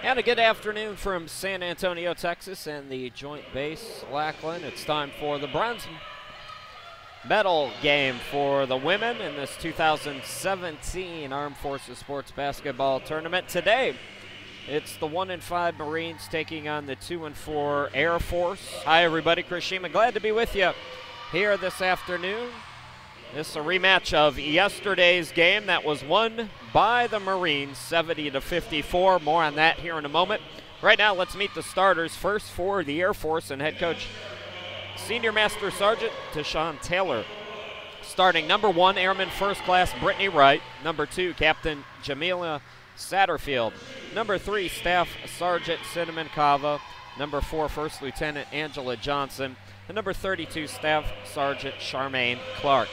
And a good afternoon from San Antonio, Texas, and the Joint Base Lackland. It's time for the bronze medal game for the women in this 2017 Armed Forces Sports Basketball Tournament. Today, it's the 1-5 Marines taking on the 2-4 Air Force. Hi, everybody. Chris Sheeman, glad to be with you here this afternoon. This is a rematch of yesterday's game that was won by the Marines, 70-54. More on that here in a moment. Right now, let's meet the starters. First for the Air Force and head coach, Senior Master Sergeant Deshaun Taylor. Starting number 1, Airman First Class Brittany Wright. Number 2, Captain Jamila Satterfield. Number 3, Staff Sergeant Cinnamon Cava. Number 4, First Lieutenant Angela Johnson. And number 32, Staff Sergeant Charmaine Clark.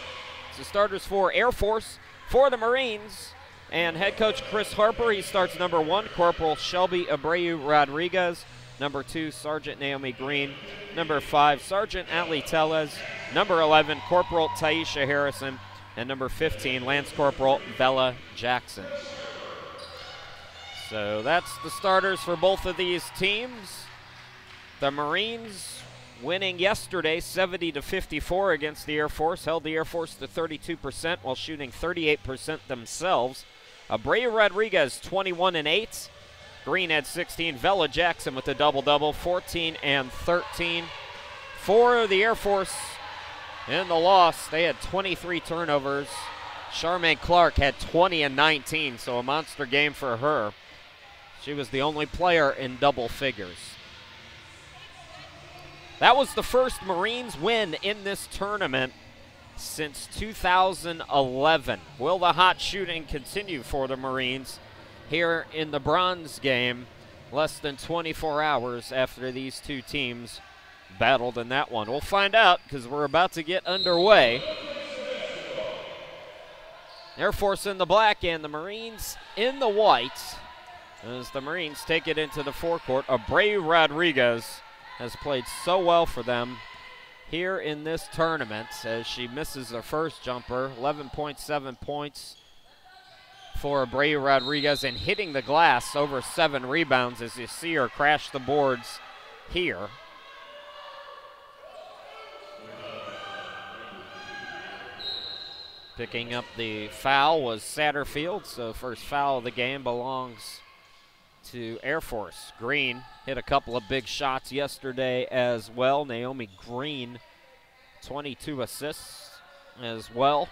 So starters for Air Force. For the Marines and head coach Chris Harper, he starts number 1, Corporal Shelby Abreu Rodriguez. Number 2, Sergeant Naomi Green. Number 5, Sergeant Ali Tellez. Number 11, Corporal Taisha Harrison. And number 15, Lance Corporal Bella Jackson. So that's the starters for both of these teams. The Marines winning yesterday 70-54 against the Air Force, held the Air Force to 32% while shooting 38% themselves. Abreu Rodriguez 21 and 8. Green had 16. Bella Jackson with a double-double, 14 and 13. For the Air Force in the loss, they had 23 turnovers. Charmaine Clark had 20 and 19, so a monster game for her. She was the only player in double figures. That was the first Marines win in this tournament since 2011. Will the hot shooting continue for the Marines here in the bronze game less than 24 hours after these two teams battled in that one? We'll find out because we're about to get underway. Air Force in the black and the Marines in the white as the Marines take it into the forecourt. Abreu Rodriguez has played so well for them here in this tournament as she misses her first jumper. 11.7 points for Abreu Rodriguez and hitting the glass, over 7 rebounds as you see her crash the boards here. Picking up the foul was Satterfield, so first foul of the game belongs to Air Force. Green hit a couple of big shots yesterday as well. Naomi Green, 22 assists as well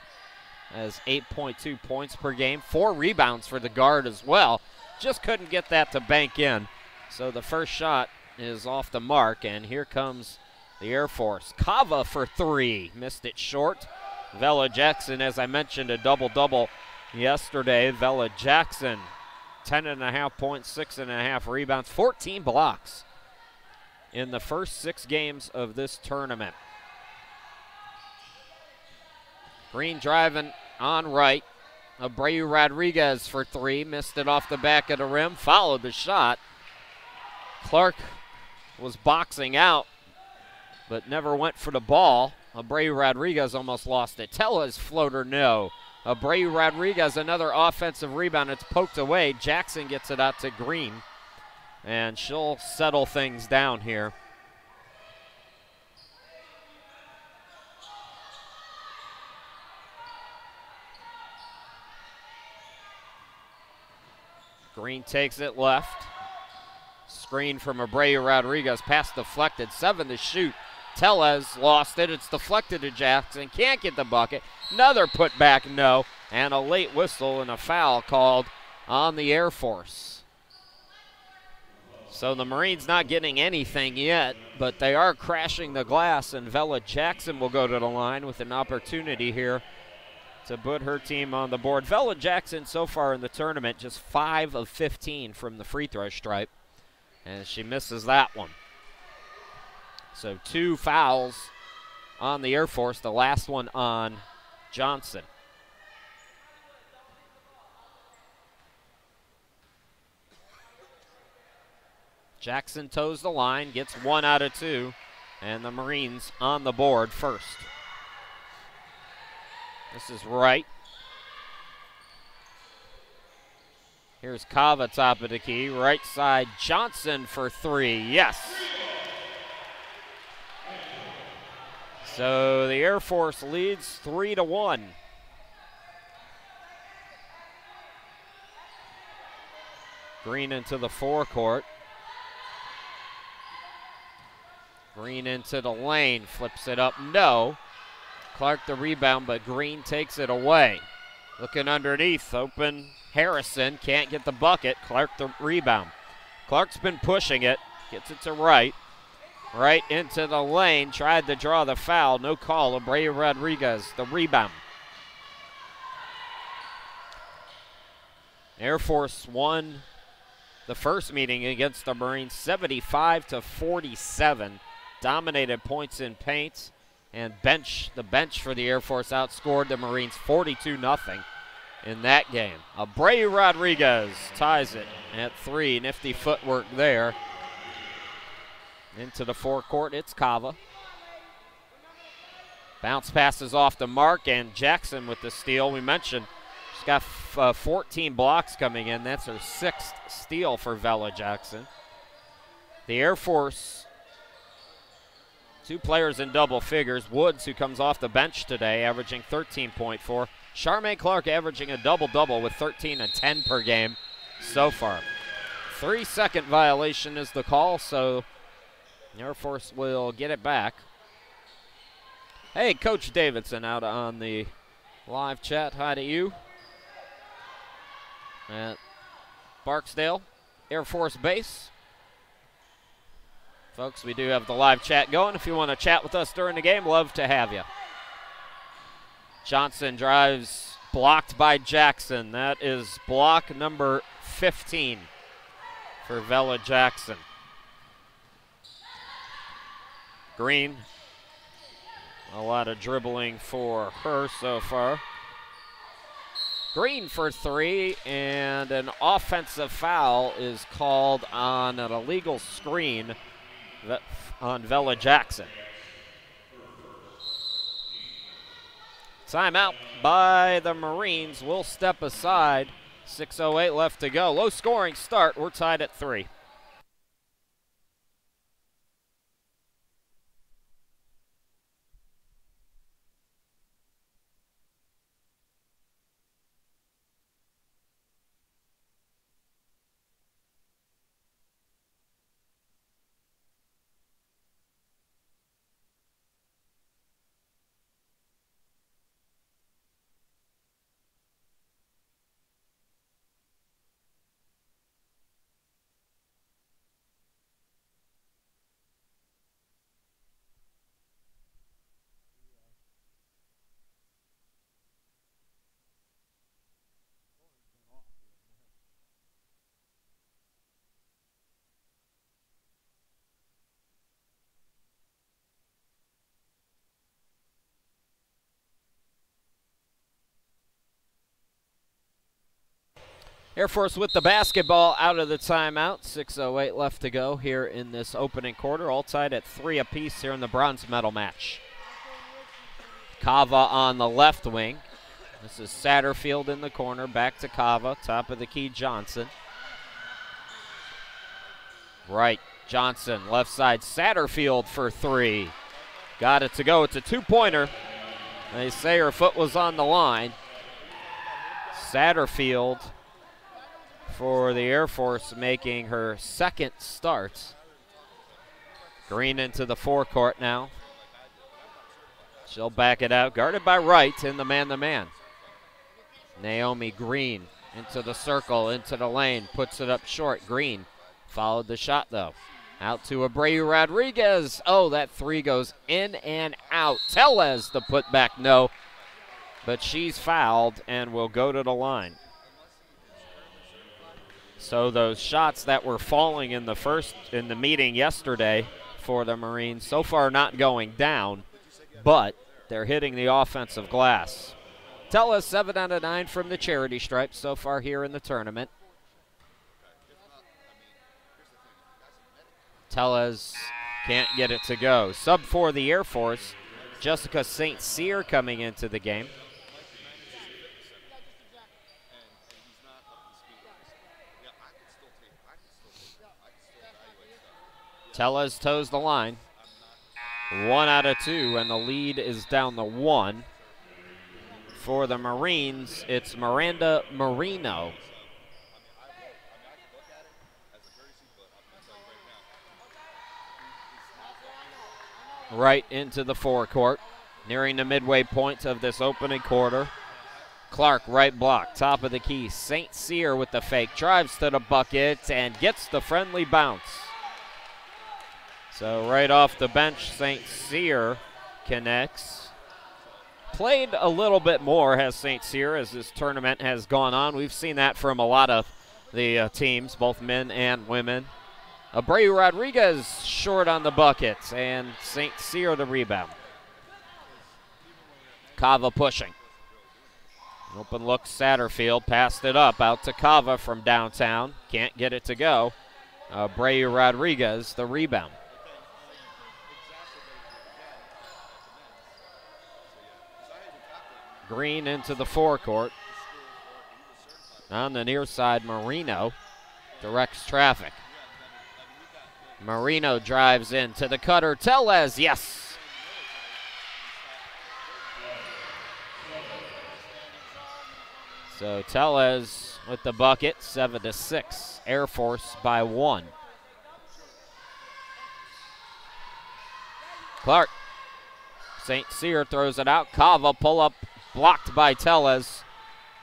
as 8.2 points per game. 4 rebounds for the guard as well. Just couldn't get that to bank in. So the first shot is off the mark, and here comes the Air Force. Cava for 3, missed it short. Bella Jackson, as I mentioned, a double-double yesterday. Bella Jackson, 10.5 points, 6.5 rebounds, 14 blocks in the first 6 games of this tournament. Green driving on right. Abreu Rodriguez for 3, missed it off the back of the rim, followed the shot. Clark was boxing out, but never went for the ball. Abreu Rodriguez almost lost it. Tellez floater, no. Abreu Rodriguez, another offensive rebound. It's poked away. Jackson gets it out to Green, and she'll settle things down here. Green takes it left. Screen from Abreu Rodriguez. Pass deflected. 7 to shoot. Tellez lost it. It's deflected to Jackson. Can't get the bucket. Another putback, no. And a late whistle and a foul called on the Air Force. So the Marines not getting anything yet, but they are crashing the glass, and Bella Jackson will go to the line with an opportunity here to put her team on the board. Bella Jackson so far in the tournament just 5 of 15 from the free throw stripe, and she misses that one. So 2 fouls on the Air Force, the last one on Johnson. Jackson toes the line, gets 1 out of 2, and the Marines on the board first. This is Wright. Here's Kava, top of the key. Right side, Johnson for three. Yes. So the Air Force leads 3-1. Green into the forecourt. Green into the lane, flips it up, no. Clark the rebound, but Green takes it away. Looking underneath, open Harrison, can't get the bucket. Clark the rebound. Clark's been pushing it, gets it to Wright. Right into the lane, tried to draw the foul, no call. Abreu Rodriguez, the rebound. Air Force won the first meeting against the Marines 75-47. Dominated points in paint, and the bench for the Air Force outscored the Marines 42-0 in that game. Abreu Rodriguez ties it at three. Nifty footwork there. Into the forecourt, it's Kava. Bounce passes off the mark, and Jackson with the steal. We mentioned she's got 14 blocks coming in. That's her sixth steal for Vela Jackson. The Air Force, two players in double figures. Woods, who comes off the bench today, averaging 13.4. Charmaine Clark averaging a double-double with 13 and 10 per game so far. 3-second violation is the call, so Air Force will get it back. Hey, Coach Davidson out on the live chat. Hi to you. At Barksdale Air Force Base. Folks, we do have the live chat going. If you want to chat with us during the game, love to have you. Johnson drives, blocked by Jackson. That is block number 15 for Vela Jackson. Green, a lot of dribbling for her so far. Green for three, and an offensive foul is called on an illegal screen on Vela Jackson. Timeout by the Marines. We'll step aside. 6:08 left to go. Low scoring start. We're tied at 3. Air Force with the basketball out of the timeout. 6:08 left to go here in this opening quarter. All tied at 3 apiece here in the bronze medal match. Kava on the left wing. This is Satterfield in the corner. Back to Kava. Top of the key, Johnson. Right, Johnson. Left side, Satterfield for 3. Got it to go. It's a two-pointer. They say her foot was on the line. Satterfield for the Air Force making her second start. Green into the forecourt now. She'll back it out. Guarded by Wright in the man-to-man. Naomi Green into the circle, into the lane. Puts it up short. Green followed the shot, though. Out to Abreu Rodriguez. Oh, that three goes in and out. Tellez the putback, no. But she's fouled and will go to the line. So those shots that were falling in the meeting yesterday for the Marines so far not going down, but they're hitting the offensive glass. Tellez 7 out of 9 from the charity stripe so far here in the tournament. Tellez can't get it to go. Sub for the Air Force, Jessica St. Cyr coming into the game. Tellez toes the line. 1 out of 2, and the lead is down to 1. For the Marines, it's Miranda Marino. Right into the forecourt, nearing the midway point of this opening quarter. Clark, right block, top of the key. St. Cyr with the fake, drives to the bucket and gets the friendly bounce. So right off the bench, St. Cyr connects. Played a little bit more, has St. Cyr, as this tournament has gone on. We've seen that from a lot of the teams, both men and women. Abreu Rodriguez short on the bucket, and St. Cyr the rebound. Cava pushing. Open look, Satterfield passed it up out to Cava from downtown. Can't get it to go. Abreu Rodriguez the rebound. Green into the forecourt. On the near side, Marino directs traffic. Marino drives in to the cutter. Tellez, yes. So Tellez with the bucket, 7-6. Air Force by 1. Clark. St. Cyr throws it out. Cava pull up, blocked by Tellez,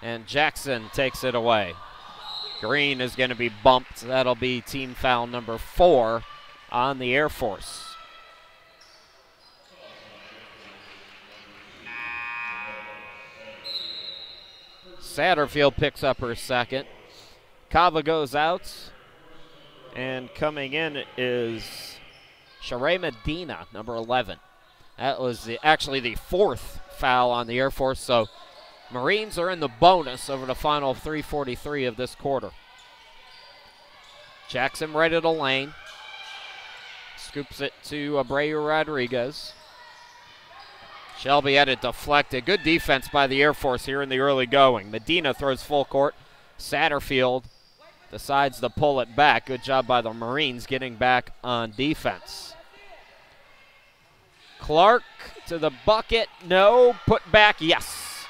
and Jackson takes it away. Green is going to be bumped. That'll be team foul number 4 on the Air Force. Satterfield picks up her second. Cava goes out, and coming in is Sheree Medina, number 11. That was actually the 4th foul on the Air Force, so Marines are in the bonus over the final 3:43 of this quarter. Jackson right at the lane. Scoops it to Abreu Rodriguez. Shelby had it deflected. Good defense by the Air Force here in the early going. Medina throws full court. Satterfield decides to pull it back. Good job by the Marines getting back on defense. Clark to the bucket. No. Put back. Yes.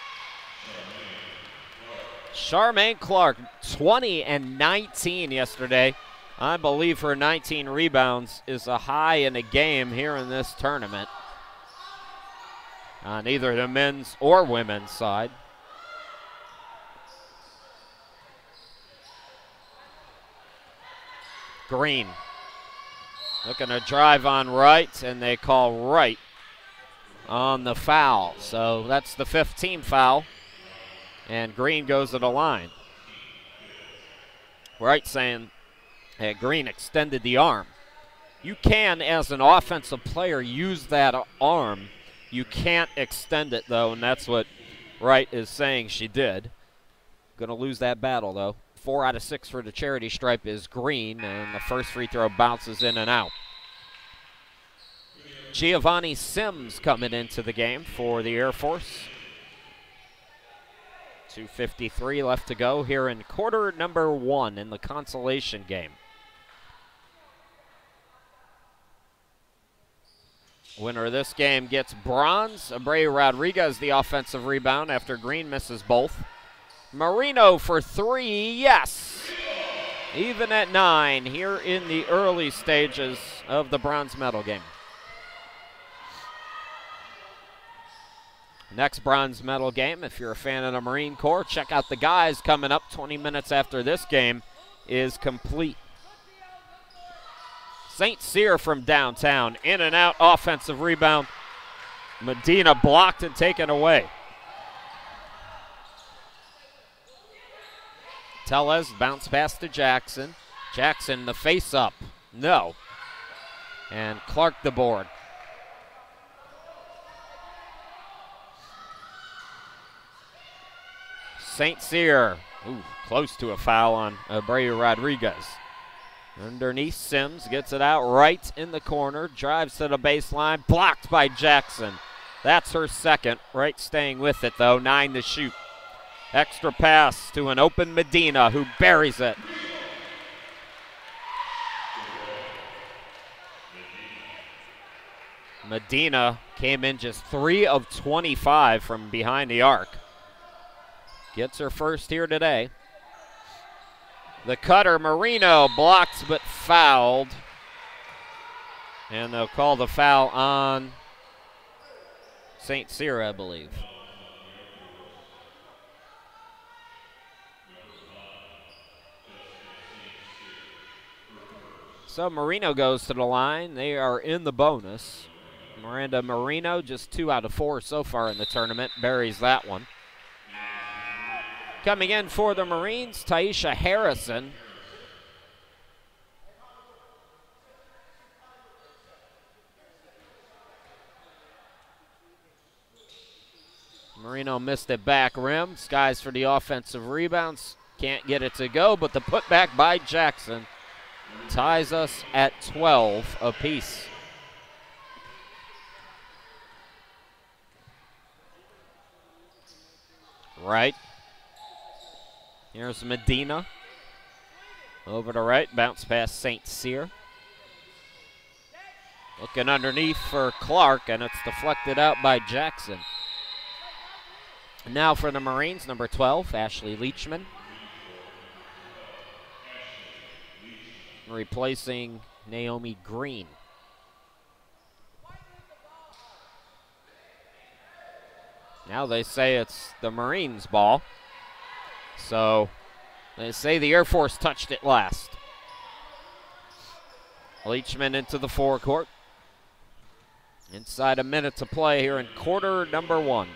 Charmaine Clark, 20 and 19 yesterday. I believe her 19 rebounds is a high in a game here in this tournament on either the men's or women's side. Green looking to drive on right, and they call right on the foul. So that's the 5th team foul, and Green goes to the line. Right saying that Green extended the arm. You can, as an offensive player, use that arm. You can't extend it, though, and that's what Wright is saying she did. Going to lose that battle, though. 4 out of 6 for the charity stripe is Green, and the first free throw bounces in and out. Giovanni Sims coming into the game for the Air Force. 2:53 left to go here in quarter number 1 in the consolation game. Winner of this game gets bronze. Abreu Rodriguez the offensive rebound after Green misses both. Marino for 3, yes. Even at 9 here in the early stages of the bronze medal game. Next bronze medal game, if you're a fan of the Marine Corps, check out the guys coming up 20 minutes after this game is complete. St. Cyr from downtown, in and out, offensive rebound. Medina blocked and taken away. Tellez bounce pass to Jackson. Jackson, the face up, no. And Clark the board. St. Cyr, close to a foul on Abreu Rodriguez. Underneath, Sims gets it out right in the corner, drives to the baseline, blocked by Jackson. That's her second. Wright staying with it, though, 9 to shoot. Extra pass to an open Medina, who buries it. Medina came in just 3 of 25 from behind the arc. Gets her first here today. The cutter, Marino, blocked but fouled. And they'll call the foul on St. Cyr, I believe. So Marino goes to the line. They are in the bonus. Miranda Marino, just 2 out of 4 so far in the tournament, buries that one. Coming in for the Marines, Taisha Harrison. Marino missed it back rim. Skies for the offensive rebounds. Can't get it to go, but the putback by Jackson ties us at 12 apiece. Right. Here's Medina. Over to right, bounce past St. Cyr. Looking underneath for Clark, and it's deflected out by Jackson. Now for the Marines, number 12, Ashley Leachman. Replacing Naomi Green. Now they say it's the Marines' ball. So they say the Air Force touched it last. Leachman into the forecourt. Inside a minute to play here in quarter number 1.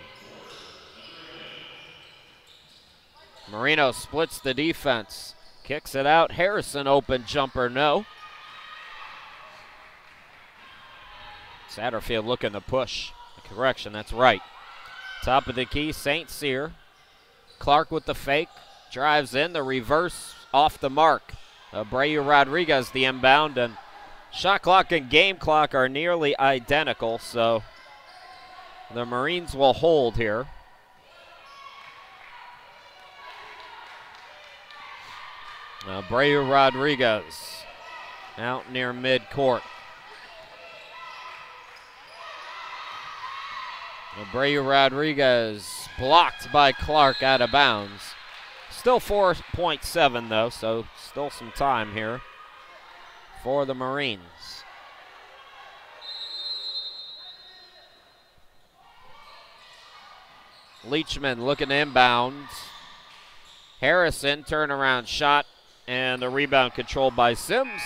Marino splits the defense. Kicks it out. Harrison, open jumper, no. Satterfield looking to push. Correction, that's right. Top of the key, St. Cyr. Clark with the fake. Drives in, the reverse off the mark. Abreu Rodriguez the inbound, and shot clock and game clock are nearly identical, so the Marines will hold here. Abreu Rodriguez out near midcourt. Abreu Rodriguez blocked by Clark out of bounds. Still 4.7 though, so still some time here for the Marines. Leachman looking inbound. Harrison, turnaround shot, and the rebound controlled by Sims.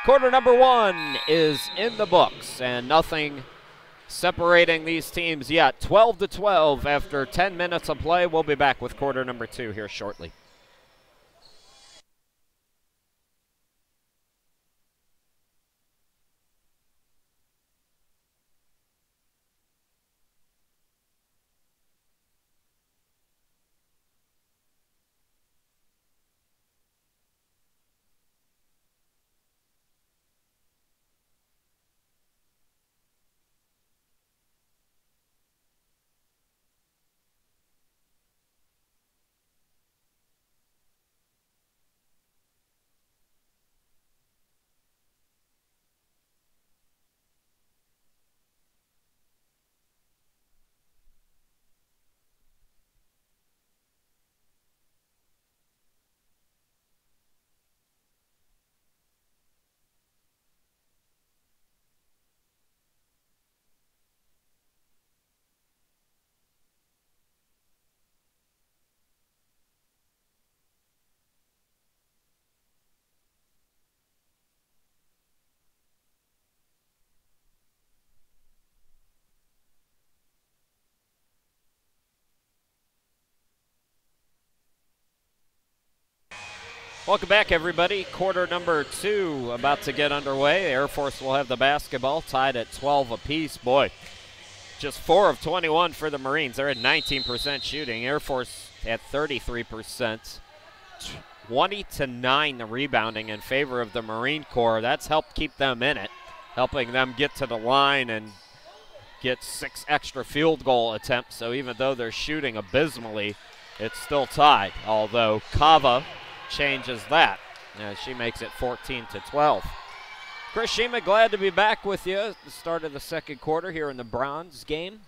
Quarter number 1 is in the books, and nothing separating these teams yet. 12-12 after 10 minutes of play. We'll be back with quarter number 2 here shortly. Welcome back, everybody. Quarter number 2 about to get underway. The Air Force will have the basketball tied at 12 apiece. Boy, just 4 of 21 for the Marines. They're at 19% shooting. Air Force at 33%. 20-9 the rebounding in favor of the Marine Corps. That's helped keep them in it, helping them get to the line and get 6 extra field goal attempts. So even though they're shooting abysmally, it's still tied, although Kava changes that. She makes it 14-12. Chris Shima, glad to be back with you at the start of the second quarter here in the Bronze game.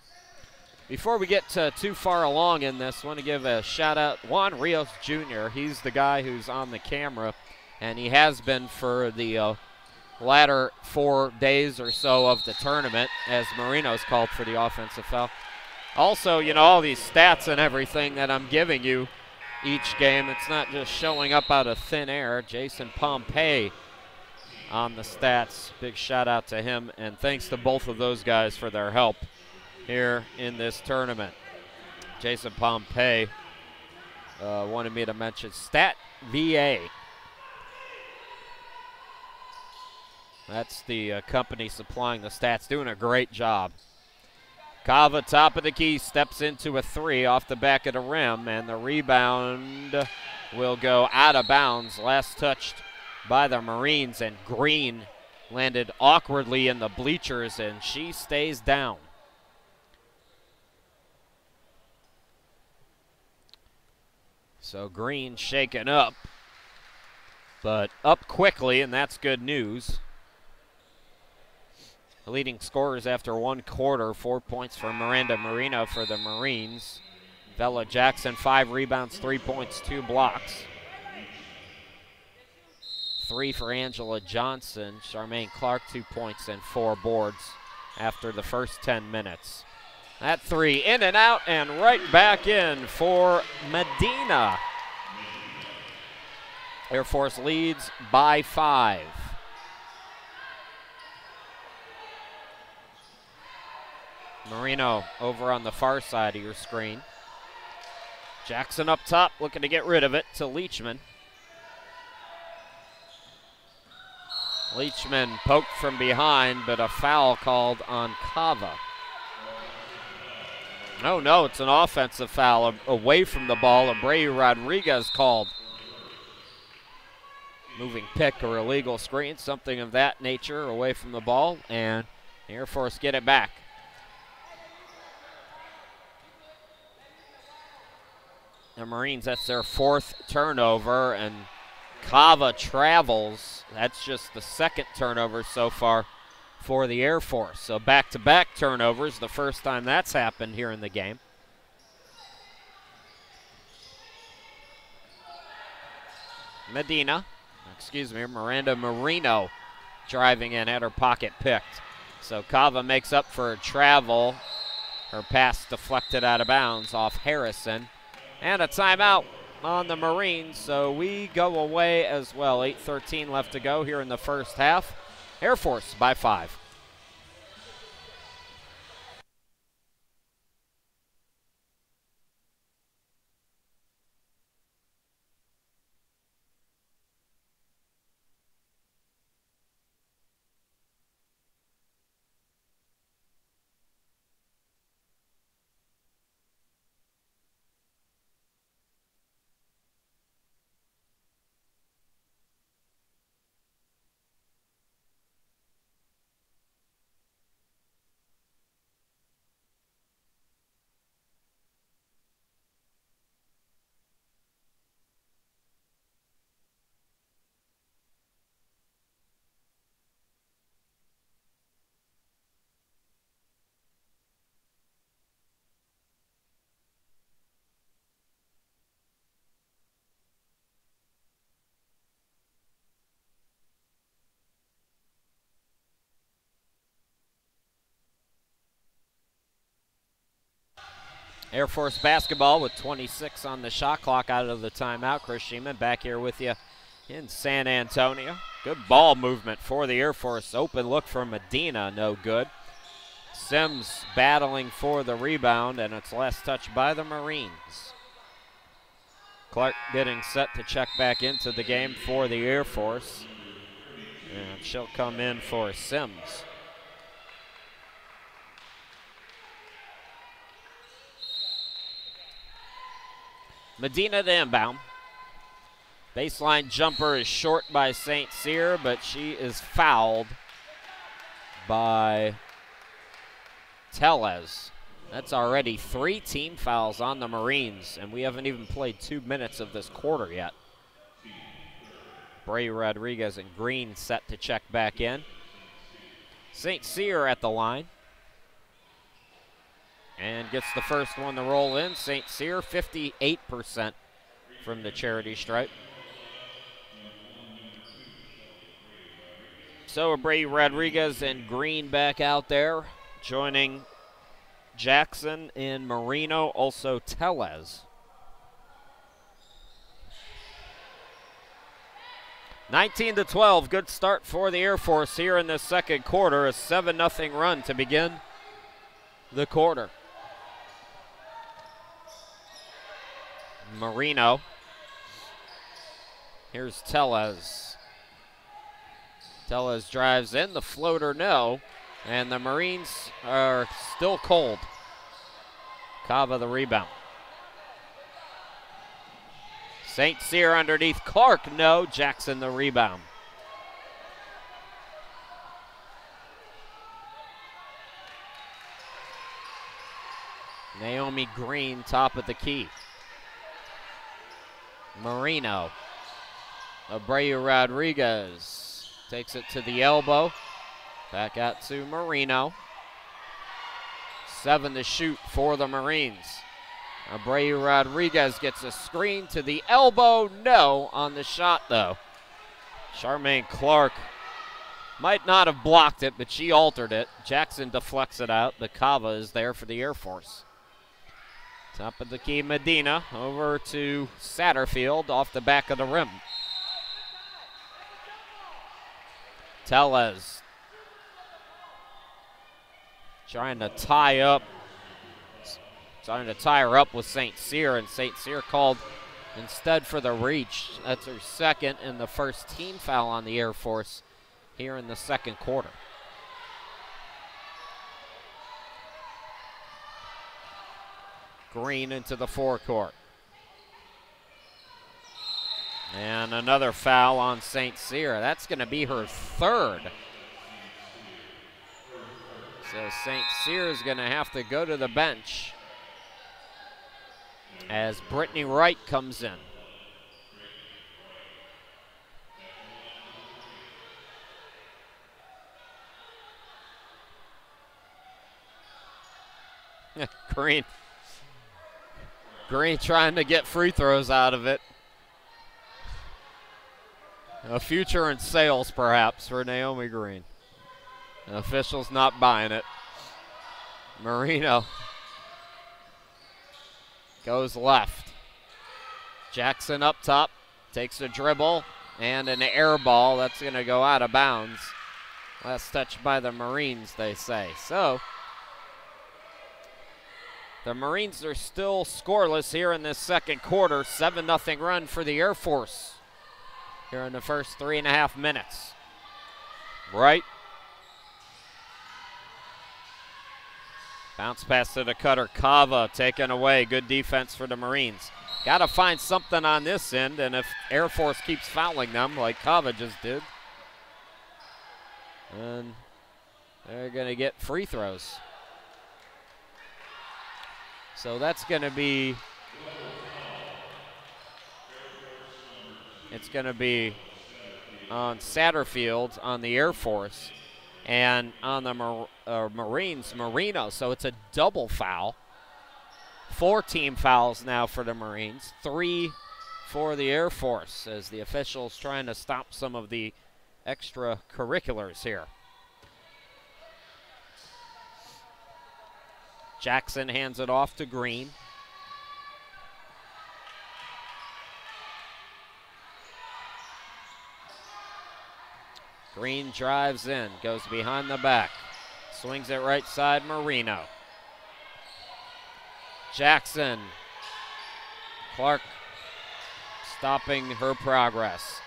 Before we get too far along in this, I want to give a shout out Juan Rios Jr. He's the guy who's on the camera, and he has been for the latter 4 days or so of the tournament as Marino's called for the offensive foul. Also, you know, all these stats and everything that I'm giving you each game, it's not just showing up out of thin air. Jason Pompey on the stats. Big shout out to him, and thanks to both of those guys for their help here in this tournament. Jason Pompey wanted me to mention Stat VA. That's the company supplying the stats, doing a great job. Kava, top of the key, steps into a three off the back of the rim, and the rebound will go out of bounds. Last touched by the Marines, and Green landed awkwardly in the bleachers, and she stays down. So Green shaken up, but up quickly, and that's good news. The leading scorers after one quarter, 4 points for Miranda Marino for the Marines. Bella Jackson, 5 rebounds, 3 points, 2 blocks. 3 for Angela Johnson. Charmaine Clark, 2 points and 4 boards after the first 10 minutes. That three in and out and right back in for Medina. Air Force leads by 5. Marino over on the far side of your screen. Jackson up top, looking to get rid of it to Leachman. Leachman poked from behind, but a foul called on Kava. No, it's an offensive foul away from the ball. Abreu Rodriguez called. Moving pick or illegal screen, something of that nature away from the ball, and the Air Force get it back. The Marines, that's their 4th turnover, and Kava travels. That's just the 2nd turnover so far for the Air Force. So back-to-back turnovers, the first time that's happened here in the game. Miranda Marino driving in, had her pocket picked. So Kava makes up for a travel. Her pass deflected out of bounds off Harrison. And a timeout on the Marines, so we go away as well. 8:13 left to go here in the first half. Air Force by 5. Air Force basketball with 26 on the shot clock out of the timeout. Chris Sheeman back here with you in San Antonio. Good ball movement for the Air Force. Open look for Medina, no good. Sims battling for the rebound, and it's last touched by the Marines. Clark getting set to check back into the game for the Air Force. And she'll come in for Sims. Medina to inbound. Baseline jumper is short by St. Cyr, but she is fouled by Tellez. That's already 3 team fouls on the Marines, and we haven't even played 2 minutes of this quarter yet. Bray Rodriguez and Green set to check back in. St. Cyr at the line. And gets the first one to roll in. St. Cyr, 58% from the charity stripe. So Bray Rodriguez and Green back out there, joining Jackson and Marino, also Tellez. 19-12, good start for the Air Force here in the second quarter. A 7-0 run to begin the quarter. Marino. Here's Tellez. Tellez drives in, the floater no, and the Marines are still cold. Cava the rebound. St. Cyr underneath Clark, no. Jackson the rebound. Naomi Green, top of the key. Marino. Abreu Rodriguez takes it to the elbow. Back out to Marino. 7 to shoot for the Marines. Abreu Rodriguez gets a screen to the elbow. No on the shot, though. Charmaine Clark might not have blocked it, but she altered it. Jackson deflects it out. The Cava is there for the Air Force. Top of the key, Medina over to Satterfield off the back of the rim. Tellez trying to tie her up with St. Cyr, and St. Cyr called instead for the reach. That's her second and the first team foul on the Air Force here in the second quarter. Green into the forecourt. And another foul on St. Cyr. That's going to be her third. So St. Cyr is going to have to go to the bench as Brittany Wright comes in. Green trying to get free throws out of it. A future in sales, perhaps, for Naomi Green. The officials not buying it. Marino goes left. Jackson up top, takes a dribble, and an air ball. That's going to go out of bounds. Last touch by the Marines, they say. So the Marines are still scoreless here in this second quarter. 7-0 run for the Air Force here in the first 3.5 minutes. Right. Bounce pass to the cutter. Cava taken away. Good defense for the Marines. Got to find something on this end, and if Air Force keeps fouling them like Cava just did, then they're going to get free throws. So that's going to be, it's going to be on Satterfield on the Air Force and on the Marines, Marino. So it's a double foul. 4 team fouls now for the Marines, 3 for the Air Force as the officials trying to stop some of the extracurriculars here. Jackson hands it off to Green. Green drives in, goes behind the back. Swings it right side, Marino. Jackson. Clark stopping her progress.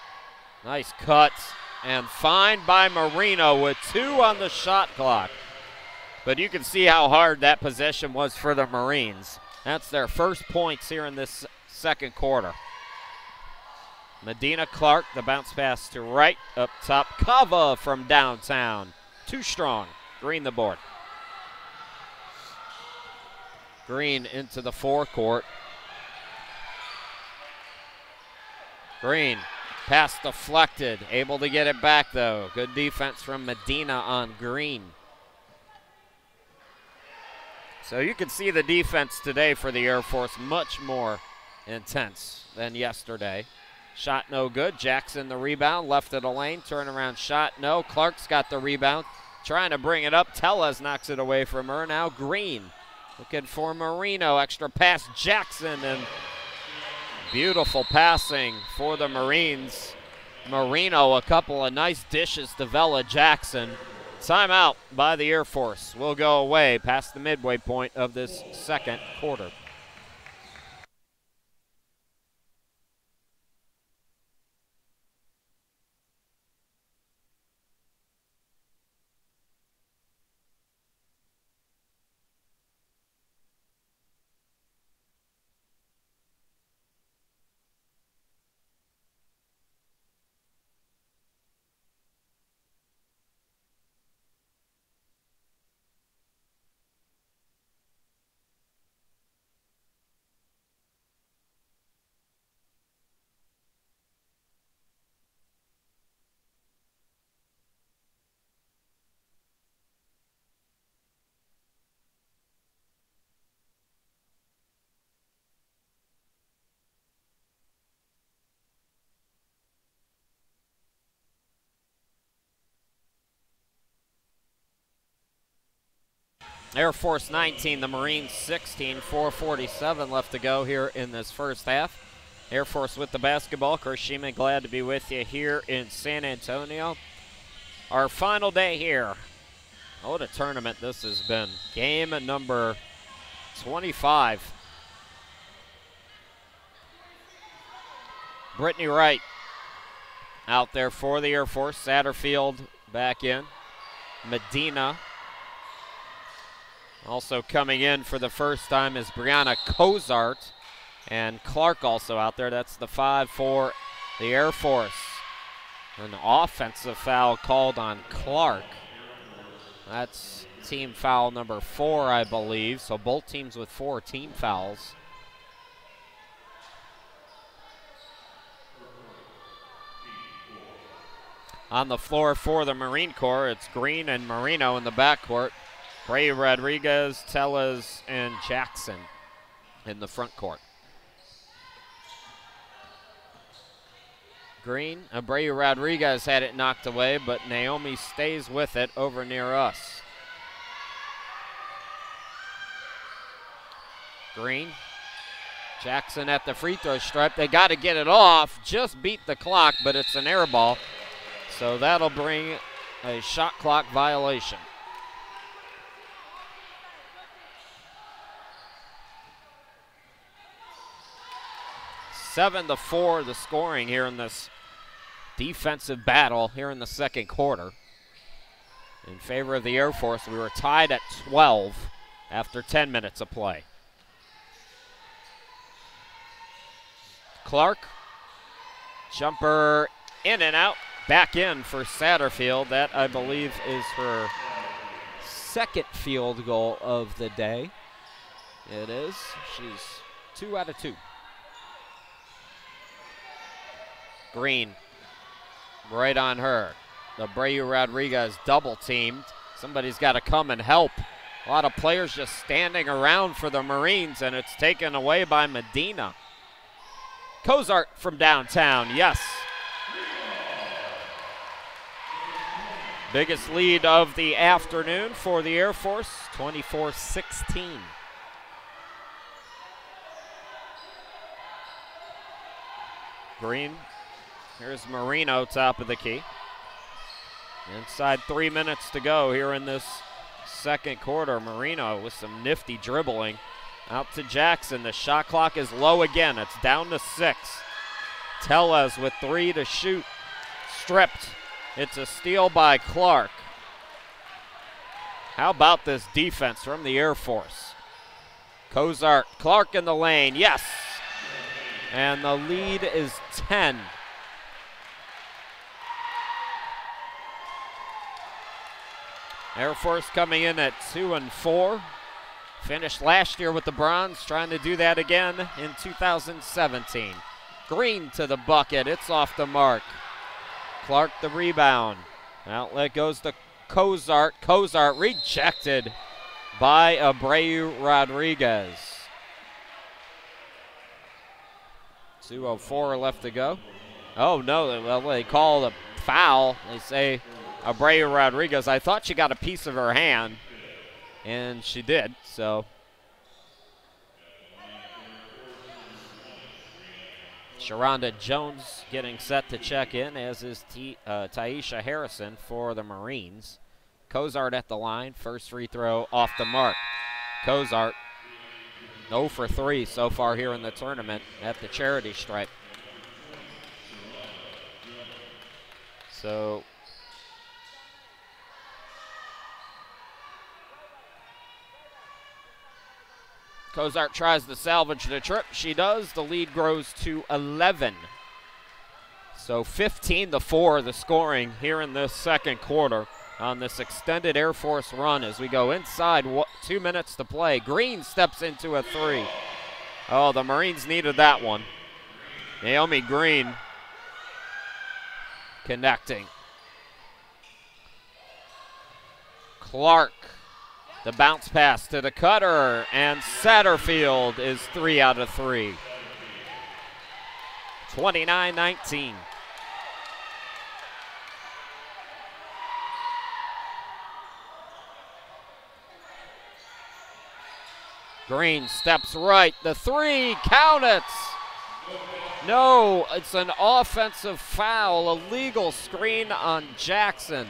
Nice cuts and fine by Marino with 2 on the shot clock. But you can see how hard that possession was for the Marines. That's their first points here in this second quarter. Medina Clark, the bounce pass to right, up top. Cava from downtown. Too strong. Green the board. Green into the forecourt. Green Pass deflected. Able to get it back, though. Good defense from Medina on Green. So you can see the defense today for the Air Force much more intense than yesterday. Shot no good. Jackson the rebound. Left of the lane. Turnaround shot no. Clark's got the rebound. Trying to bring it up. Tellez knocks it away from her. Now Green looking for Marino. Extra pass. Jackson, and beautiful passing for the Marines. Marino, a couple of nice dishes to Vela Jackson. Timeout by the Air Force. Will go away past the midway point of this second quarter. Air Force 19, the Marines 16, 4:47 left to go here in this first half. Air Force with the basketball. Kirshima, glad to be with you here in San Antonio. Our final day here. What a tournament this has been. Game number 25. Brittany Wright out there for the Air Force. Satterfield back in. Medina. Also coming in for the first time is Brianna Cozart, and Clark also out there. That's the 5 for the Air Force. An offensive foul called on Clark. That's team foul number 4, I believe. So both teams with 4 team fouls. On the floor for the Marine Corps, it's Green and Marino in the backcourt. Bray Rodriguez, Tellez, and Jackson in the front court. Green, Bray Rodriguez had it knocked away, but Naomi stays with it over near us. Green, Jackson at the free throw stripe. They got to get it off, just beat the clock, but it's an air ball. So that'll bring a shot clock violation. Seven to 4, the scoring here in this defensive battle here in the second quarter. In favor of the Air Force, we were tied at 12 after 10 minutes of play. Clark, jumper in and out, back in for Satterfield. That, I believe, is her second field goal of the day. It is. She's 2 out of 2. Green, right on her. The Abreu Rodriguez double teamed. Somebody's got to come and help. A lot of players just standing around for the Marines, and it's taken away by Medina. Cozart from downtown, yes. Biggest lead of the afternoon for the Air Force, 24-16. Green. Here's Marino, top of the key. Inside 3 minutes to go here in this second quarter. Marino with some nifty dribbling. Out to Jackson. The shot clock is low again. It's down to 6. Tellez with 3 to shoot. Stripped. It's a steal by Clark. How about this defense from the Air Force? Cozart, Clark in the lane, yes. And the lead is 10. Air Force coming in at 2-4. Finished last year with the bronze, trying to do that again in 2017. Green to the bucket. It's off the mark. Clark the rebound. Outlet goes to Cozart. Cozart rejected by Abreu Rodriguez. 2:04 left to go. Oh, no, well, they call a foul. They say Abreu Rodriguez. I thought she got a piece of her hand, and she did, so. Sharonda Jones getting set to check in, as is Taisha Harrison for the Marines. Cozart at the line. First free throw off the mark. Cozart 0 for 3 so far here in the tournament at the charity stripe. So Cozart tries to salvage the trip. She does. The lead grows to 11. So 15-4 the scoring here in this second quarter on this extended Air Force run as we go inside 2 minutes to play. Green steps into a three. Oh, the Marines needed that one. Naomi Green connecting. Clark, the bounce pass to the cutter, and Satterfield is 3 out of 3. 29-19. Green steps right, the three, count it! No, it's an offensive foul, a legal screen on Jackson.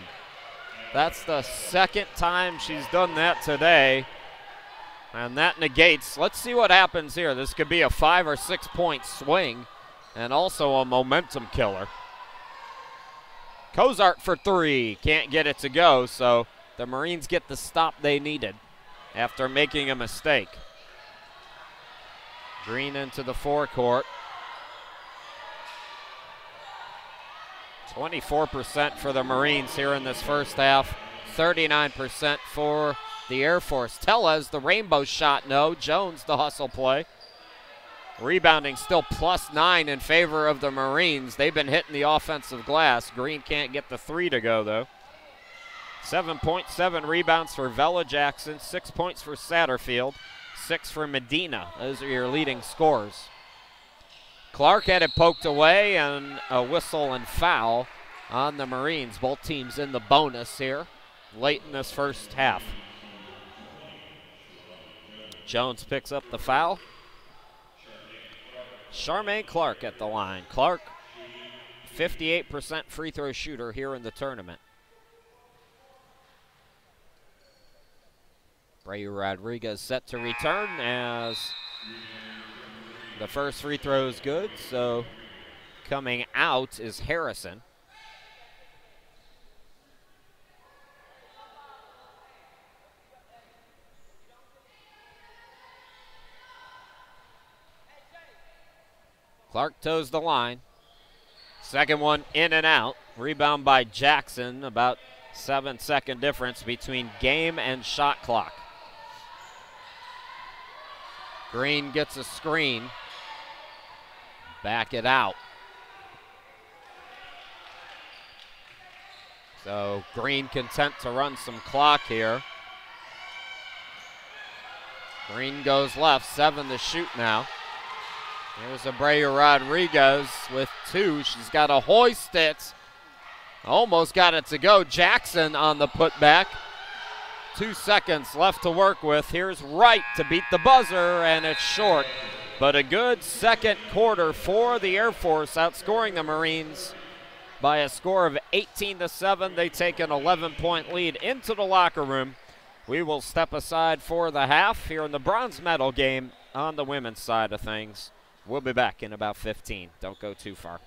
That's the second time she's done that today, and that negates. Let's see what happens here. This could be a 5 or 6 point swing and also a momentum killer. Cozart for three, can't get it to go, so the Marines get the stop they needed after making a mistake. Green into the forecourt. 24% for the Marines here in this first half. 39% for the Air Force. Tellez, the rainbow shot, no. Jones, the hustle play. Rebounding still +9 in favor of the Marines. They've been hitting the offensive glass. Green can't get the three to go, though. 7.7 rebounds for Vella Jackson. 6 points for Satterfield. 6 for Medina. Those are your leading scorers. Clark had it poked away, and a whistle and foul on the Marines. Both teams in the bonus here late in this first half. Jones picks up the foul. Charmaine Clark at the line. Clark, 58% free throw shooter here in the tournament. Abreu Rodriguez set to return as the first free throw is good, so coming out is Harrison. Clark toes the line. Second one in and out. Rebound by Jackson. About 7-second difference between game and shot clock. Green gets a screen. Back it out. So Green content to run some clock here. Green goes left, 7 to shoot now. Here's Abreu Rodriguez with 2. She's got to hoist it. Almost got it to go. Jackson on the putback. 2 seconds left to work with. Here's Wright to beat the buzzer, and it's short. But a good second quarter for the Air Force, outscoring the Marines by a score of 18-7. They take an 11-point lead into the locker room. We will step aside for the half here in the bronze medal game on the women's side of things. We'll be back in about 15. Don't go too far.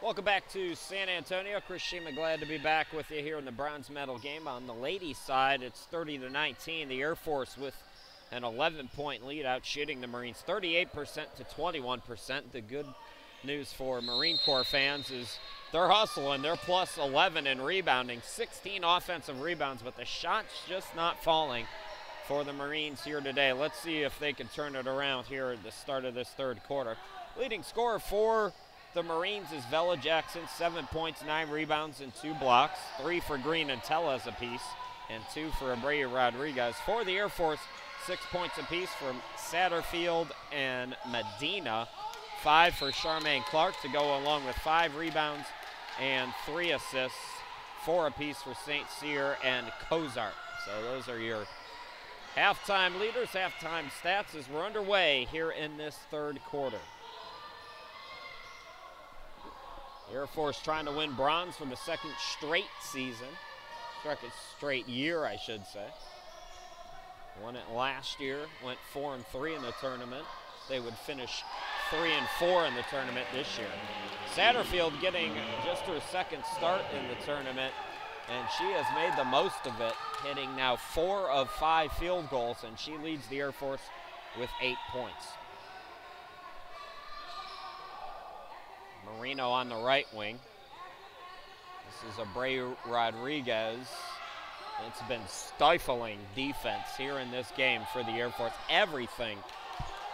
Welcome back to San Antonio. Chris Shima, glad to be back with you here in the bronze medal game. On the ladies' side, it's 30-19. The Air Force with an 11-point lead, out shooting the Marines 38% to 21%. The good news for Marine Corps fans is they're hustling. They're plus 11 in rebounding, 16 offensive rebounds, but the shot's just not falling for the Marines here today. Let's see if they can turn it around here at the start of this third quarter. Leading scorer for the Marines is Vela Jackson, 7 points, 9 rebounds, and 2 blocks. 3 for Green and Tellez apiece, and 2 for Abreu Rodriguez. For the Air Force, 6 points apiece from Satterfield and Medina. 5 for Charmaine Clark to go along with 5 rebounds and 3 assists. 4 apiece for St. Cyr and Cozart. So those are your halftime leaders, halftime stats as we're underway here in this third quarter. Air Force trying to win bronze for the second straight season. Second straight year, I should say. Won it last year, went 4-3 in the tournament. They would finish 3-4 in the tournament this year. Satterfield getting just her second start in the tournament, and she has made the most of it, hitting now 4 of 5 field goals, and she leads the Air Force with 8 points. Marino on the right wing. This is Abreu Rodriguez. It's been stifling defense here in this game for the Air Force. Everything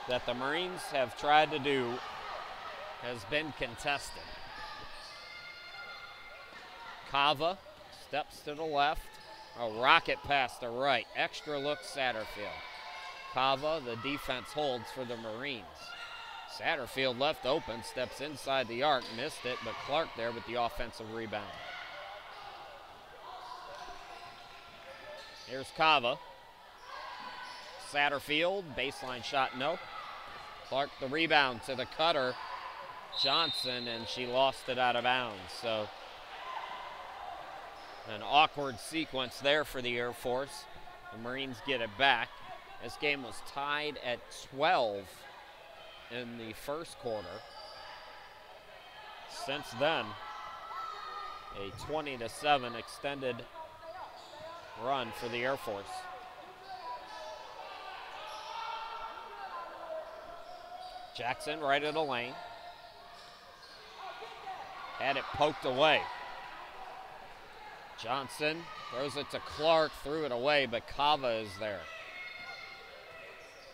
that the Marines have tried to do has been contested. Cava steps to the left. A rocket pass to right. Extra look Satterfield. Cava, the defense holds for the Marines. Satterfield left open, steps inside the arc, missed it, but Clark there with the offensive rebound. Here's Cava. Satterfield, baseline shot, no. Clark the rebound to the cutter, Johnson, and she lost it out of bounds. So an awkward sequence there for the Air Force. The Marines get it back. This game was tied at 12 in the first quarter. Since then, a 20-7 extended run for the Air Force. Jackson right of the lane. Had it poked away. Johnson throws it to Clark, threw it away, but Cava is there.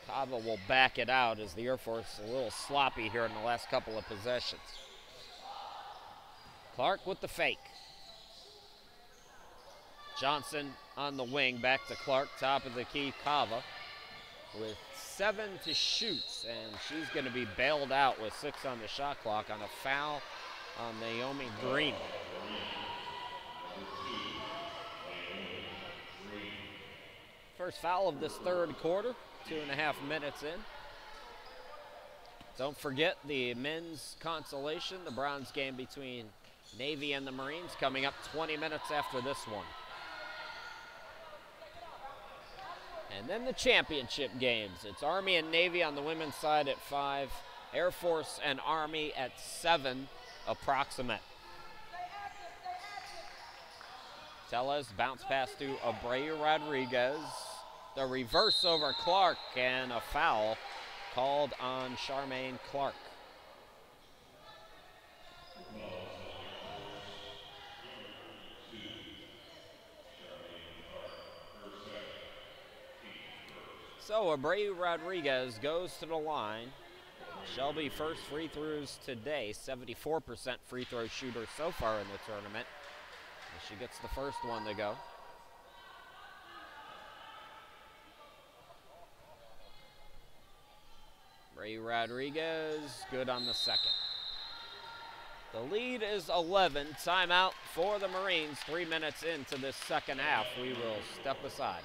Cava will back it out as the Air Force a little sloppy here in the last couple of possessions. Clark with the fake. Johnson on the wing, back to Clark, top of the key, Cava with 7 to shoot, and she's going to be bailed out with 6 on the shot clock on a foul on Naomi Green. First foul of this third quarter, 2.5 minutes in. Don't forget the men's consolation, the bronze game between Navy and the Marines, coming up 20 minutes after this one. And then the championship games. It's Army and Navy on the women's side at 5, Air Force and Army at 7 approximate. Tellez bounce pass to Abreu Rodriguez. The reverse over Clark, and a foul called on Charmaine Clark. So Abreu Rodriguez goes to the line. Shelby first free throws today, 74% free throw shooter so far in the tournament. And she gets the first one to go. Abreu Rodriguez, good on the second. The lead is 11. Timeout for the Marines. 3 minutes into this second half. We will step aside.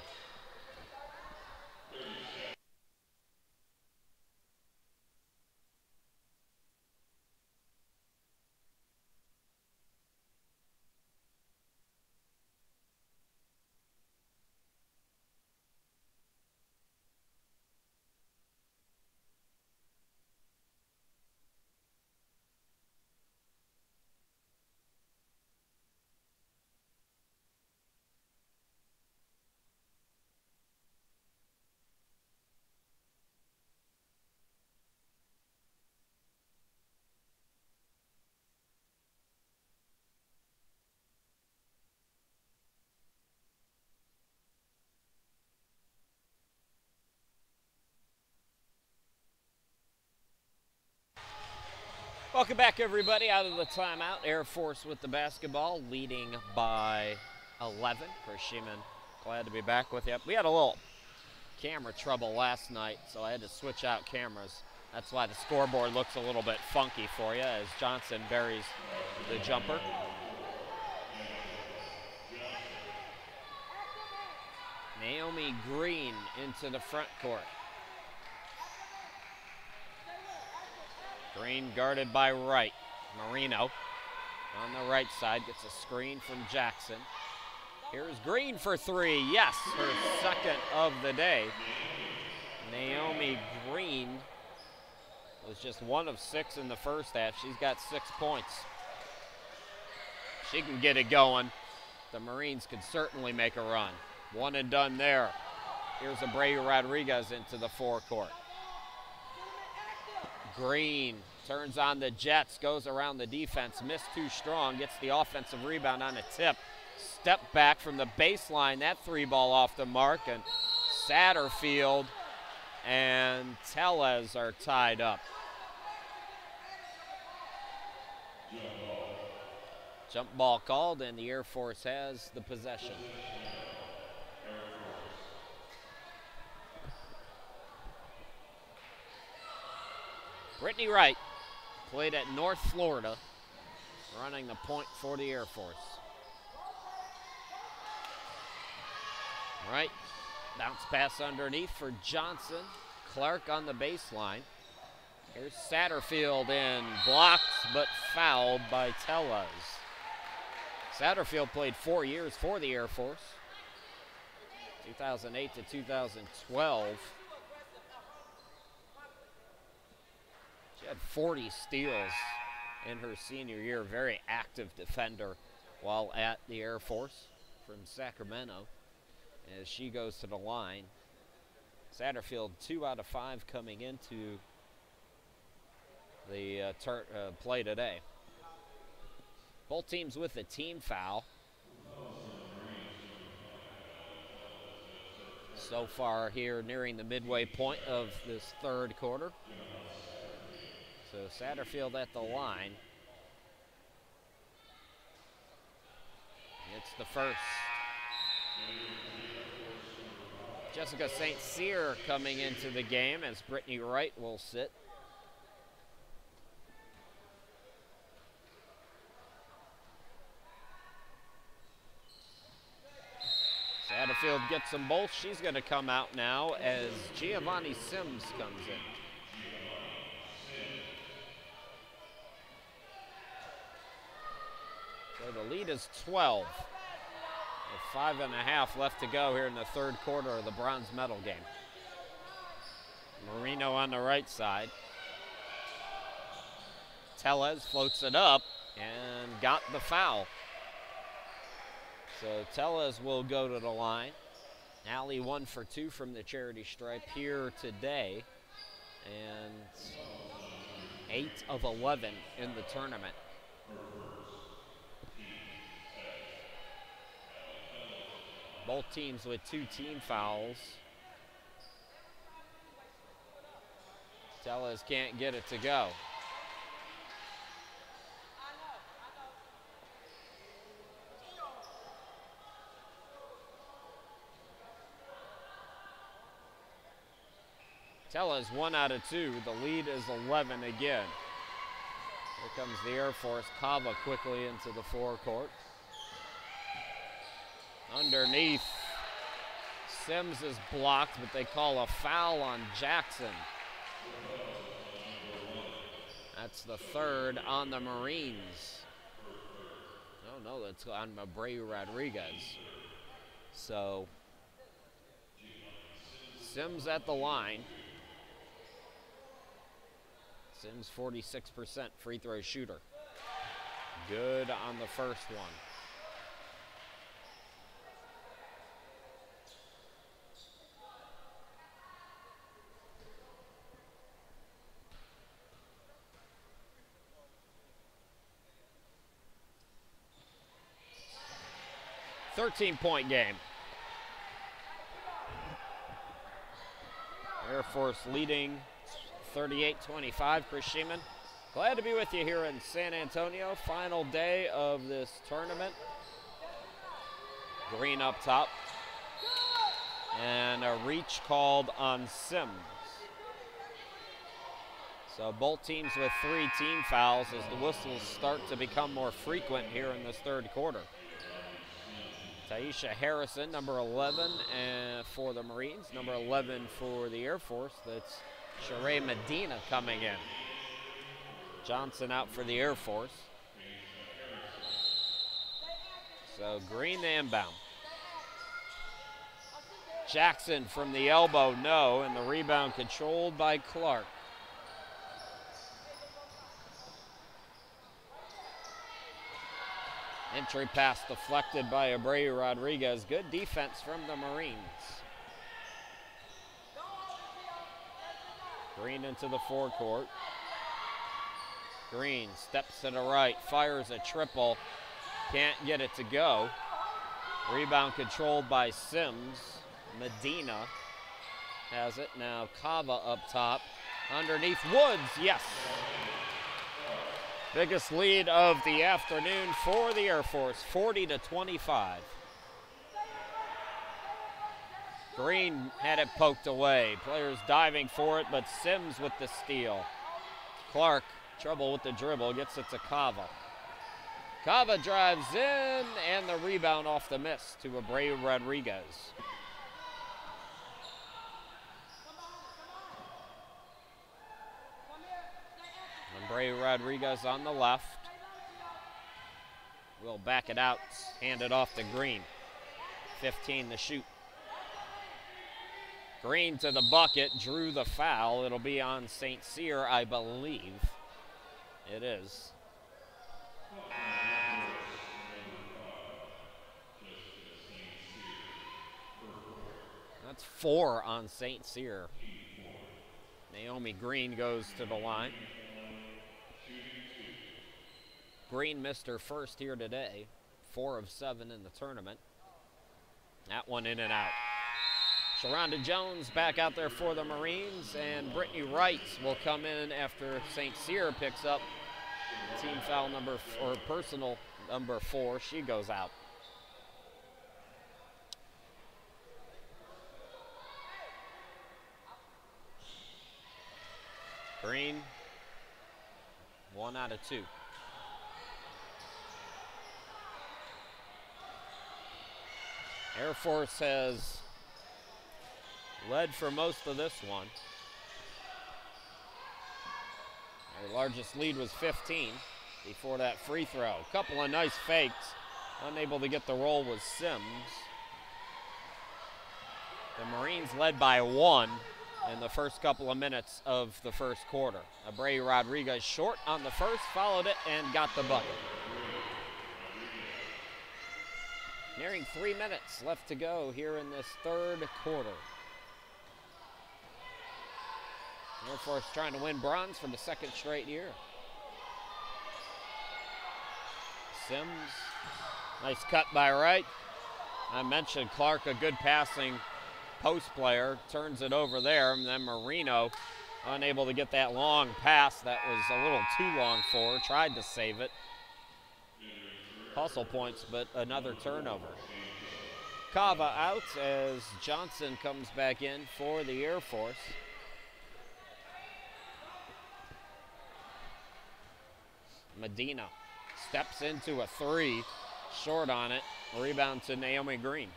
Welcome back, everybody, out of the timeout. Air Force with the basketball, leading by 11. Chris Sheeman, glad to be back with you. We had a little camera trouble last night, so I had to switch out cameras. That's why the scoreboard looks a little bit funky for you as Johnson buries the jumper. Naomi Green into the front court. Green guarded by Wright. Marino on the right side gets a screen from Jackson. Here's Green for three. Yes, her second of the day. Naomi Green was just 1 of 6 in the first half. She's got 6 points. She can get it going. The Marines could certainly make a run. One and done there. Here's Abreu Rodriguez into the forecourt. Green turns on the Jets, goes around the defense, missed too strong, gets the offensive rebound on a tip. Step back from the baseline, that 3 ball off the mark, and Satterfield and Tellez are tied up. Jump ball called, and the Air Force has the possession. Brittany Wright played at North Florida, running the point for the Air Force. Wright, bounce pass underneath for Johnson. Clark on the baseline. Here's Satterfield in, blocked but fouled by Tellez. Satterfield played 4 years for the Air Force, 2008 to 2012. She had 40 steals in her senior year. Very active defender while at the Air Force from Sacramento. As she goes to the line, Satterfield 2 out of 5 coming into the play today. Both teams with a team foul. So far here, nearing the midway point of this third quarter. So Satterfield at the line. It's the first. Jessica St. Cyr coming into the game as Brittany Wright will sit. Satterfield gets them both. She's going to come out now as Giovanni Sims comes in. So the lead is 12. With 5.5 left to go here in the third quarter of the bronze medal game. Marino on the right side. Tellez floats it up and got the foul. So Tellez will go to the line. Allie 1 for 2 from the charity stripe here today. And 8 of 11 in the tournament. Both teams with 2 team fouls. Tellez can't get it to go. Tellez 1 out of 2. The lead is 11 again. Here comes the Air Force. Cava quickly into the forecourt. Underneath. Sims is blocked, but they call a foul on Jackson. That's the third on the Marines. Oh no, that's on Abreu Rodriguez. So Sims at the line. Sims 46% free throw shooter. Good on the first one. .point game. Air Force leading 38-25. Chris Sheeman Glad to be with you here in San Antonio. Final day of this tournament. Green up top. And a reach called on Sims. So both teams with 3 team fouls as the whistles start to become more frequent here in this third quarter. Taisha Harrison, number 11 for the Marines, number 11 for the Air Force. That's Sheree Medina coming in. Johnson out for the Air Force. So Green the inbound. Jackson from the elbow, no, and the rebound controlled by Clark. Entry pass deflected by Abreu Rodriguez. Good defense from the Marines. Green into the forecourt. Green steps to the right, fires a triple. Can't get it to go. Rebound controlled by Sims. Medina has it. Now Cava up top. Underneath Woods, yes. Biggest lead of the afternoon for the Air Force, 40-25. Green had it poked away. Players diving for it, but Sims with the steal. Clark, trouble with the dribble, gets it to Cava. Cava drives in, and the rebound off the miss to Abreu Rodriguez. Abreu Rodriguez on the left. Will back it out, hand it off to Green. 15 to shoot. Green to the bucket, drew the foul. It'll be on St. Cyr, I believe. It is. That's 4 on St. Cyr. Naomi Green goes to the line. Green missed her first here today. 4 of 7 in the tournament. That one in and out. Sharonda Jones back out there for the Marines, and Brittany Wright will come in after St. Cyr picks up team foul number, or personal number 4. She goes out. Green, 1 out of 2. Air Force has led for most of this one. Their largest lead was 15 before that free throw. Couple of nice fakes. Unable to get the roll was Sims. The Marines led by 1 in the first couple of minutes of the first quarter. Abreu Rodriguez short on the first, followed it, and got the bucket. Nearing 3 minutes left to go here in this third quarter. Air Force trying to win bronze for the 2nd straight year. Sims, nice cut by Wright. I mentioned Clark, a good passing post player, turns it over there, and then Marino unable to get that long pass that was a little too long for her, tried to save it. Hustle points, but another turnover. Cava out as Johnson comes back in for the Air Force. Medina steps into a 3, short on it. Rebound to Naomi Green.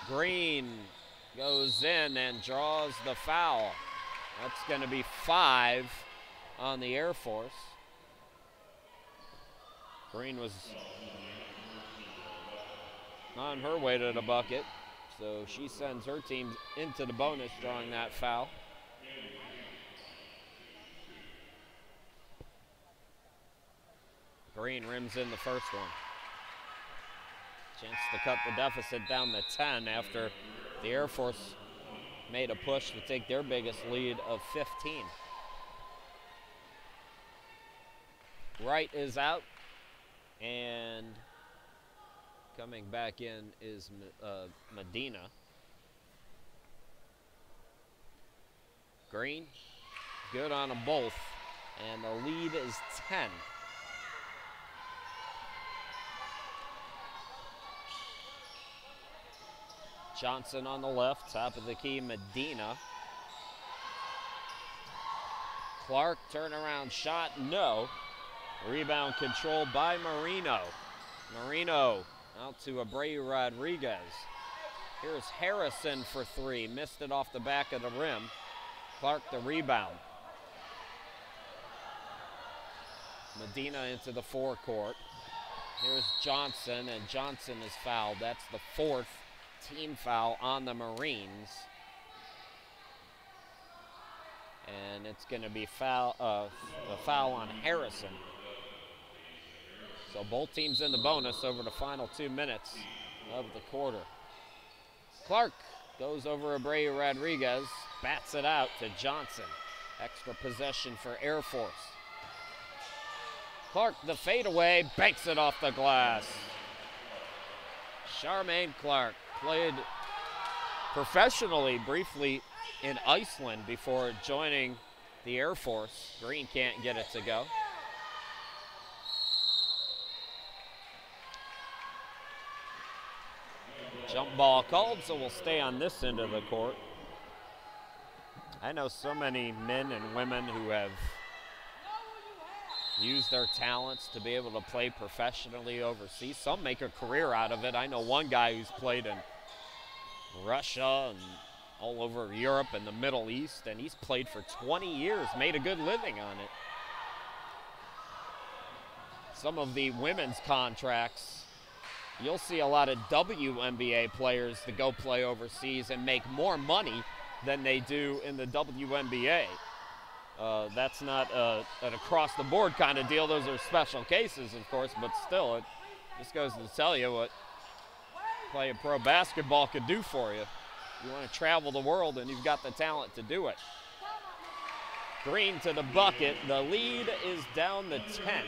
Green goes in and draws the foul. That's going to be 5 on the Air Force. Green was on her way to the bucket, so she sends her team into the bonus, drawing that foul. Green rims in the first one. Chance to cut the deficit down to 10 after the Air Force made a push to take their biggest lead of 15. Wright is out, and coming back in is Medina. Green, good on them both. and the lead is 10. Johnson on the left, top of the key, Medina. Clark, turnaround shot, no. Rebound controlled by Marino. Marino out to Abreu Rodriguez. Here's Harrison for three, missed it off the back of the rim. Clark the rebound. Medina into the forecourt. Here's Johnson, and Johnson is fouled. That's the fourth team foul on the Marines. And it's going to be a foul on Harrison. So both teams in the bonus over the final 2 minutes of the quarter. Clark goes over Abreu Rodriguez, bats it out to Johnson. Extra possession for Air Force. Clark, the fadeaway, banks it off the glass. Charmaine Clark played professionally briefly in Iceland before joining the Air Force. Green can't get it to go. Jump ball called, so we'll stay on this end of the court. I know so many men and women who have used their talents to be able to play professionally overseas. Some make a career out of it. I know one guy who's played in Russia and all over Europe and the Middle East, and he's played for 20 years, made a good living on it. Some of the women's contracts, you'll see a lot of WNBA players that go play overseas and make more money than they do in the WNBA. That's not an across-the-board kind of deal. Those are special cases, of course, but still, it just goes to tell you what playing pro basketball could do for you. You want to travel the world, and you've got the talent to do it. Green to the bucket. The lead is down to 10.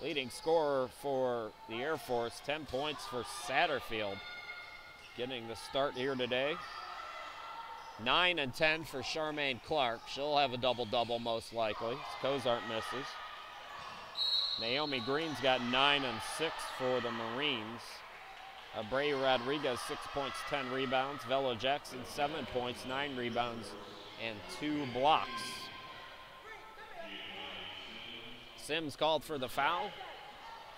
Leading scorer for the Air Force, 10 points for Satterfield. Getting the start here today. 9 and 10 for Charmaine Clark. She'll have a double-double most likely. Cozart misses. Naomi Green's got 9 and 6 for the Marines. Abreu Rodriguez, 6 points, 10 rebounds. Velo Jackson, 7 points, 9 rebounds, and 2 blocks. Sims called for the foul.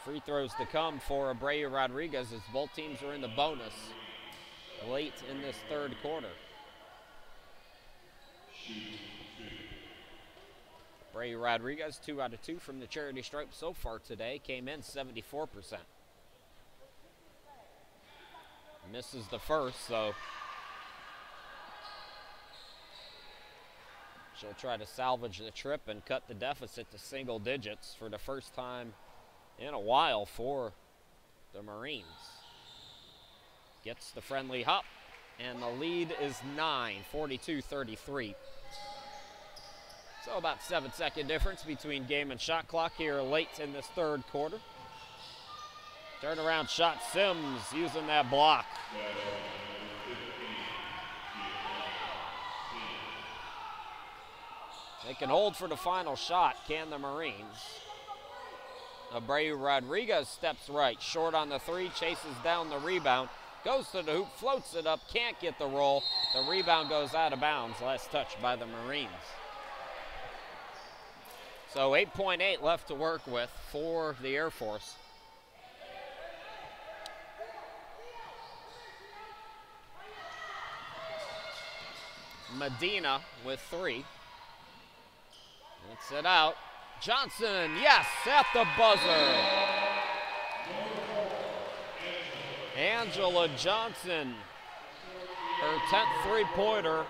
Free throws to come for Abreu Rodriguez as both teams are in the bonus late in this third quarter. Abreu Rodriguez, 2 out of 2 from the charity stripe so far today. Came in 74%. Misses the first, so she'll try to salvage the trip and cut the deficit to single digits for the first time in a while for the Marines. Gets the friendly hop, and the lead is 9, 42-33. So about 7-second difference between game and shot clock here late in this third quarter. Turnaround shot, Sims using that block. They can hold for the final shot, can the Marines? Abreu Rodriguez steps right, short on the three, chases down the rebound, goes to the hoop, floats it up, can't get the roll. The rebound goes out of bounds, last touch by the Marines. So 8.8 left to work with for the Air Force. Medina with 3. It's it out. Johnson, yes, at the buzzer. Angela Johnson, her 10th three-pointer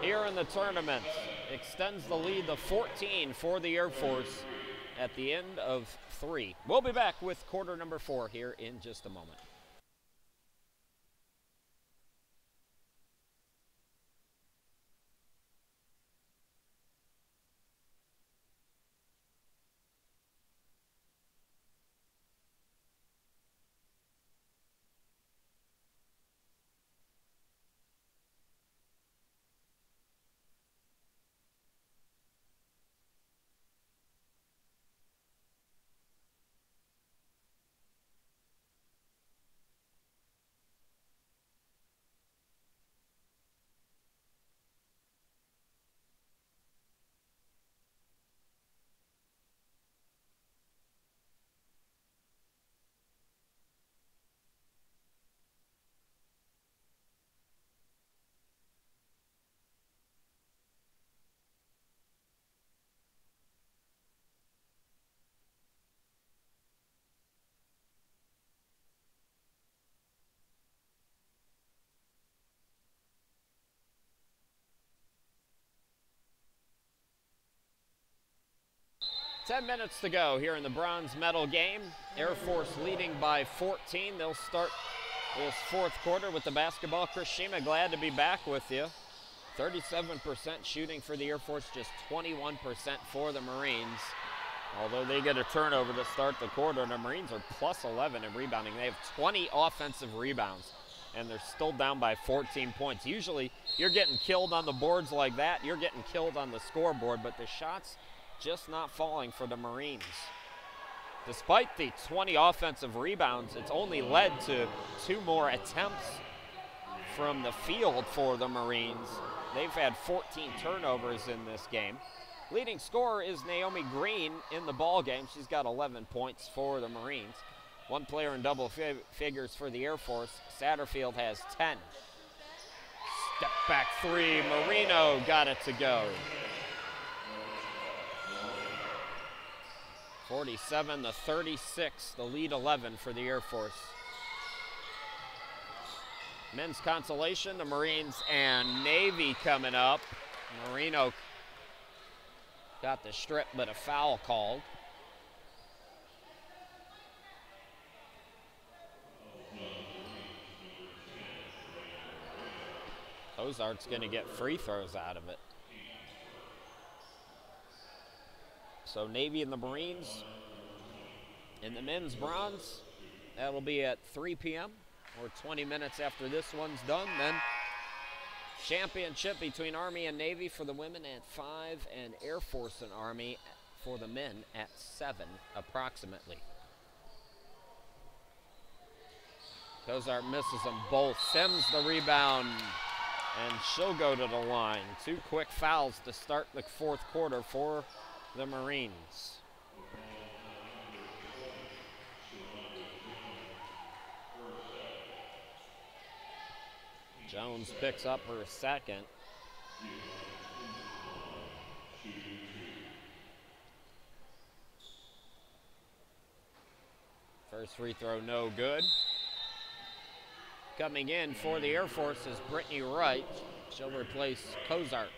here in the tournament, extends the lead to 14 for the Air Force at the end of 3. We'll be back with quarter number 4 here in just a moment. 10 minutes to go here in the bronze medal game. Air Force leading by 14. They'll start this fourth quarter with the basketball. Chris Shima, glad to be back with you. 37% shooting for the Air Force, just 21% for the Marines. Although they get a turnover to start the quarter, the Marines are plus 11 in rebounding. They have 20 offensive rebounds, and they're still down by 14 points. Usually, you're getting killed on the boards like that. You're getting killed on the scoreboard, but the shots just not falling for the Marines. Despite the 20 offensive rebounds, it's only led to 2 more attempts from the field for the Marines. They've had 14 turnovers in this game. Leading scorer is Naomi Green in the ball game. She's got 11 points for the Marines. One player in double figures for the Air Force. Satterfield has 10. Step back three, Marino got it to go. 47-36, the lead 11 for the Air Force. Men's consolation, the Marines and Navy coming up. Marino got the strip, but a foul called. Ozark's going to get free throws out of it. So Navy and the Marines in the men's bronze. That'll be at 3 p.m. or 20 minutes after this one's done. Then championship between Army and Navy for the women at 5 and Air Force and Army for the men at 7 approximately. Ozark misses them both. Sims the rebound, and she'll go to the line. 2 quick fouls to start the fourth quarter for the Marines. Jones picks up her second. First free throw, no good. Coming in for the Air Force is Brittany Wright. She'll replace Kozart.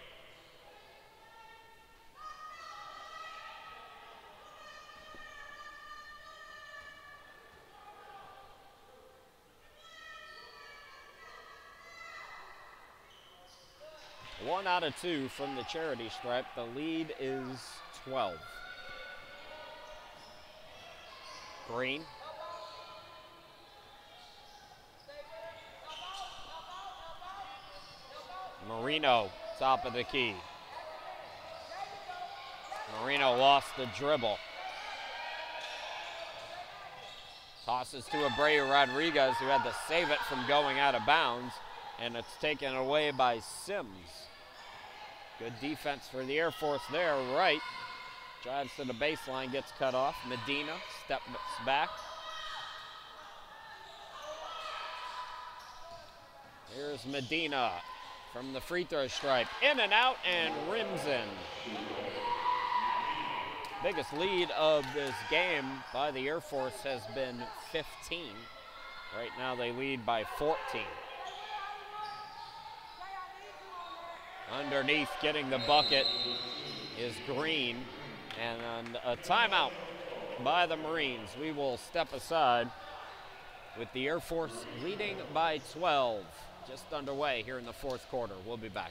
One out of 2 from the charity stripe. The lead is 12. Green. Marino, top of the key. Marino lost the dribble. Tosses to Abreu Rodriguez, who had to save it from going out of bounds, and it's taken away by Sims. Good defense for the Air Force there. Wright drives to the baseline, gets cut off. Medina steps back. Here's Medina from the free throw stripe. In and out, and rims in. Biggest lead of this game by the Air Force has been 15. Right now they lead by 14. Underneath, getting the bucket is Green, and a timeout by the Marines. We will step aside with the Air Force leading by 12. Just underway here in the fourth quarter. We'll be back.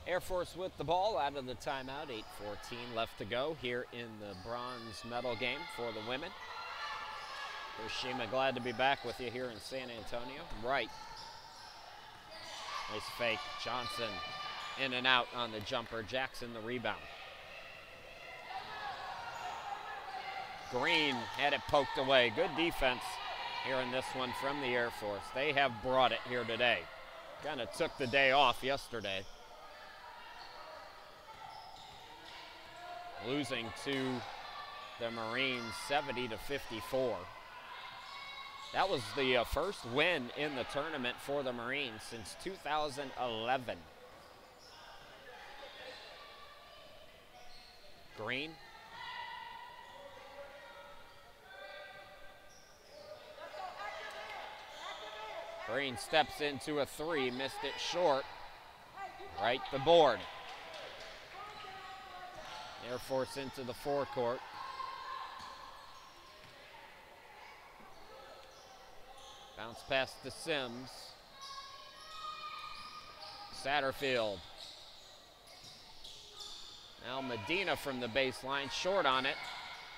Air Force with the ball out of the timeout. 8:14 left to go here in the bronze medal game for the women. Hiroshima, glad to be back with you here in San Antonio. Right. Nice fake. Johnson in and out on the jumper. Jackson the rebound. Green had it poked away. Good defense here in this one from the Air Force. They have brought it here today. Kind of took the day off yesterday. Losing to the Marines 70-54. That was the first win in the tournament for the Marines since 2011. Green. Green steps into a three, missed it short. Right the board. Air Force into the forecourt. Bounce pass to Sims. Satterfield. Now Medina from the baseline, short on it.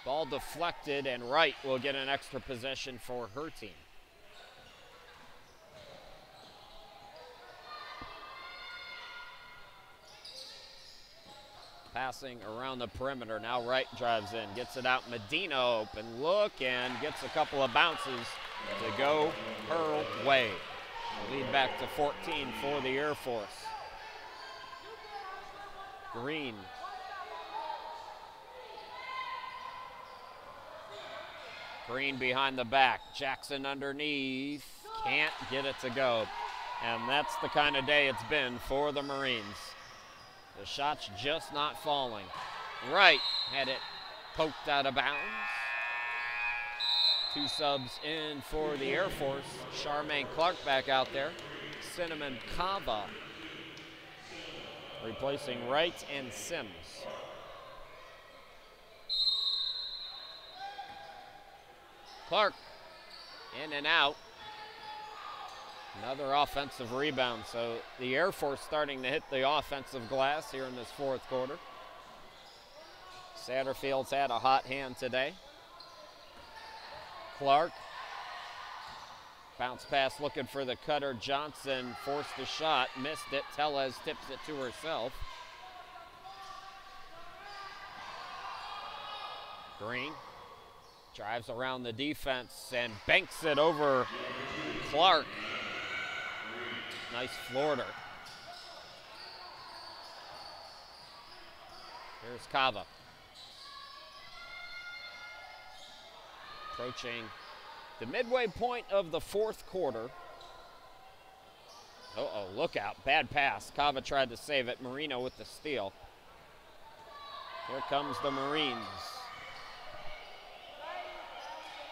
Ball deflected, and Wright will get an extra possession for her team. Passing around the perimeter. Now Wright drives in, gets it out. Medina open look and gets a couple of bounces to go her way. Lead back to 14 for the Air Force. Green. Green behind the back. Jackson underneath. Can't get it to go. And that's the kind of day it's been for the Marines. The shot's just not falling. Wright had it poked out of bounds. Two subs in for the Air Force. Charmaine Clark back out there. Cinnamon Cava replacing Wright and Sims. Clark in and out. Another offensive rebound, so the Air Force starting to hit the offensive glass here in this fourth quarter. Satterfield's had a hot hand today. Clark. Bounce pass looking for the cutter. Johnson forced the shot, missed it. Tellez tips it to herself. Green drives around the defense and banks it over Clark. Nice floater. Here's Cava. Approaching the midway point of the fourth quarter. Uh-oh, look out. Bad pass. Cava tried to save it. Marino with the steal. Here comes the Marines.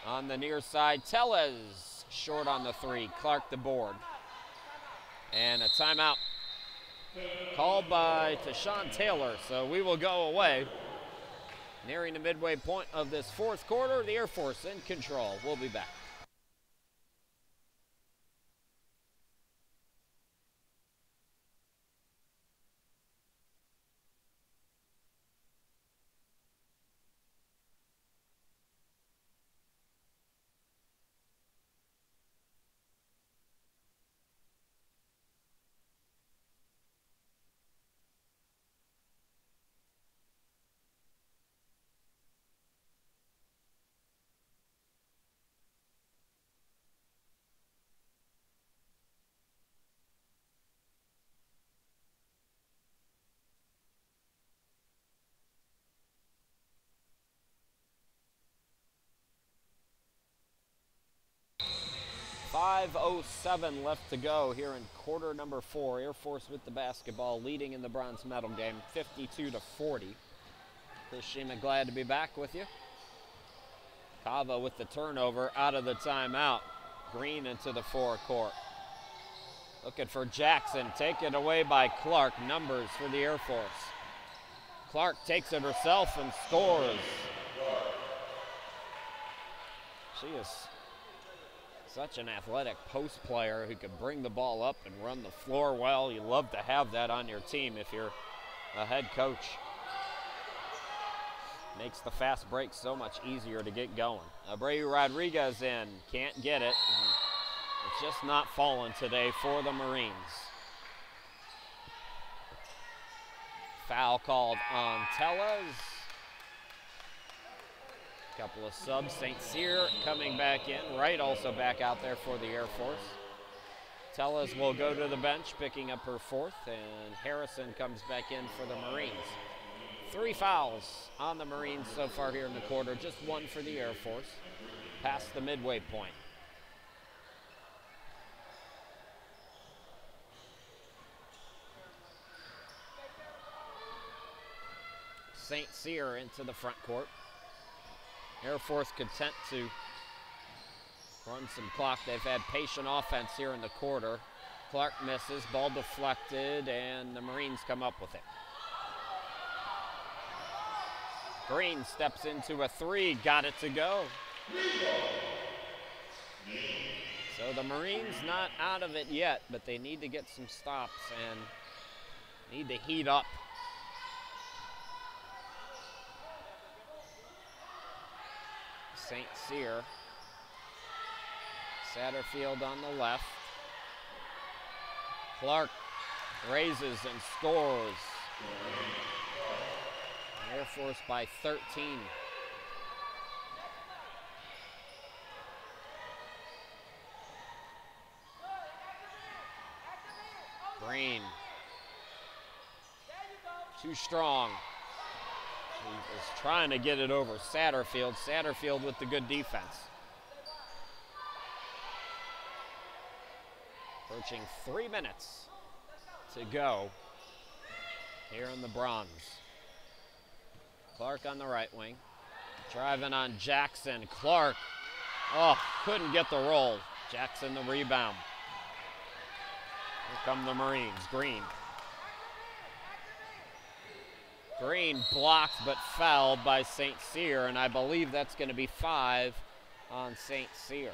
On the near side, Tellez short on the three. Clark the board. And a timeout called by Tashawn Taylor, so we will go away. Nearing the midway point of this fourth quarter, the Air Force in control. We'll be back. .507 left to go here in quarter number 4. Air Force with the basketball, leading in the bronze medal game, 52-40. Hiroshima, glad to be back with you. Cava with the turnover out of the timeout. Green into the forecourt. Looking for Jackson, taken away by Clark. Numbers for the Air Force. Clark takes it herself and scores. She is such an athletic post player who can bring the ball up and run the floor well. You love to have that on your team if you're a head coach. Makes the fast break so much easier to get going. Abreu Rodriguez in, can't get it. It's just not falling today for the Marines. Foul called on Tellez. Couple of subs. St. Cyr coming back in. Wright also back out there for the Air Force. Tellez will go to the bench, picking up her fourth, and Harrison comes back in for the Marines. 3 fouls on the Marines so far here in the quarter, just 1 for the Air Force, past the midway point. St. Cyr into the front court. Air Force content to run some clock. They've had patient offense here in the quarter. Clark misses, ball deflected, and the Marines come up with it. Green steps into a 3, got it to go. So the Marines not out of it yet, but they need to get some stops and need to heat up. St. Cyr. Satterfield on the left. Clark raises and scores. Air Force by 13. Green. Too strong. He is trying to get it over Satterfield. Satterfield with the good defense. Approaching 3 minutes to go here in the Bronze. Clark on the right wing. Driving on Jackson. Clark, couldn't get the roll. Jackson the rebound. Here come the Marines. Green. Green blocked but fouled by St. Cyr, and I believe that's going to be 5 on St. Cyr.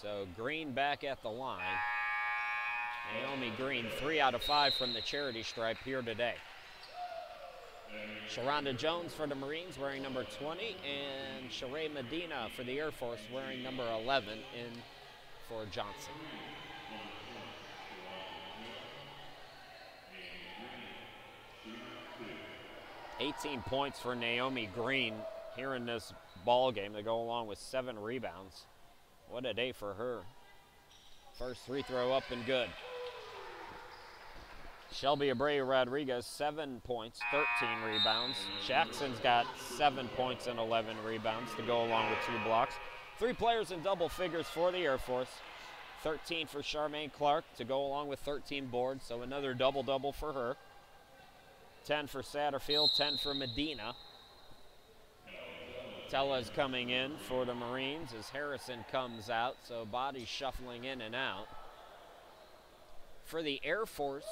So Green back at the line. Naomi Green, 3 out of 5 from the charity stripe here today. Sharonda Jones for the Marines wearing number 20, and Sheree Medina for the Air Force wearing number 11 in for Johnson. $18 points for Naomi Green here in this ball game to go along with 7 rebounds. What a day for her. First free throw up and good. Shelby Abreu Rodriguez, 7 points, 13 rebounds. Jackson's got 7 points and 11 rebounds to go along with 2 blocks. 3 players in double figures for the Air Force. 13 for Charmaine Clark to go along with 13 boards, so another double-double for her. 10 for Satterfield, 10 for Medina. Tellez coming in for the Marines as Harrison comes out, so bodies shuffling in and out. For the Air Force,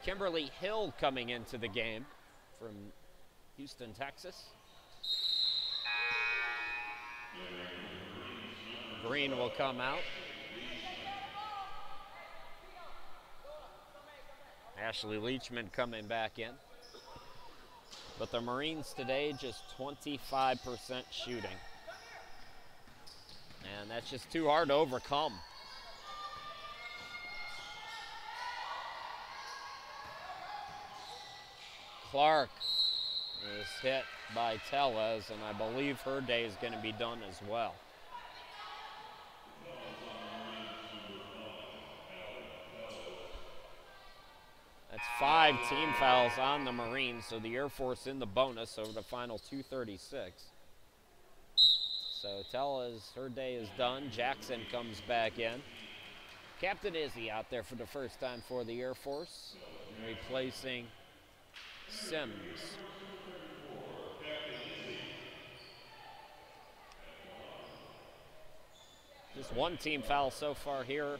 Kimberly Hill coming into the game from Houston, Texas. Green will come out. Ashley Leachman coming back in. But the Marines today just 25% shooting. And that's just too hard to overcome. Clark is hit by Tellez, and I believe her day is going to be done as well. That's 5 team fouls on the Marines, so the Air Force in the bonus over the final 2:36. So Tellez, her day is done. Jackson comes back in. Captain Izzy out there for the first time for the Air Force, replacing Sims. Just 1 team foul so far here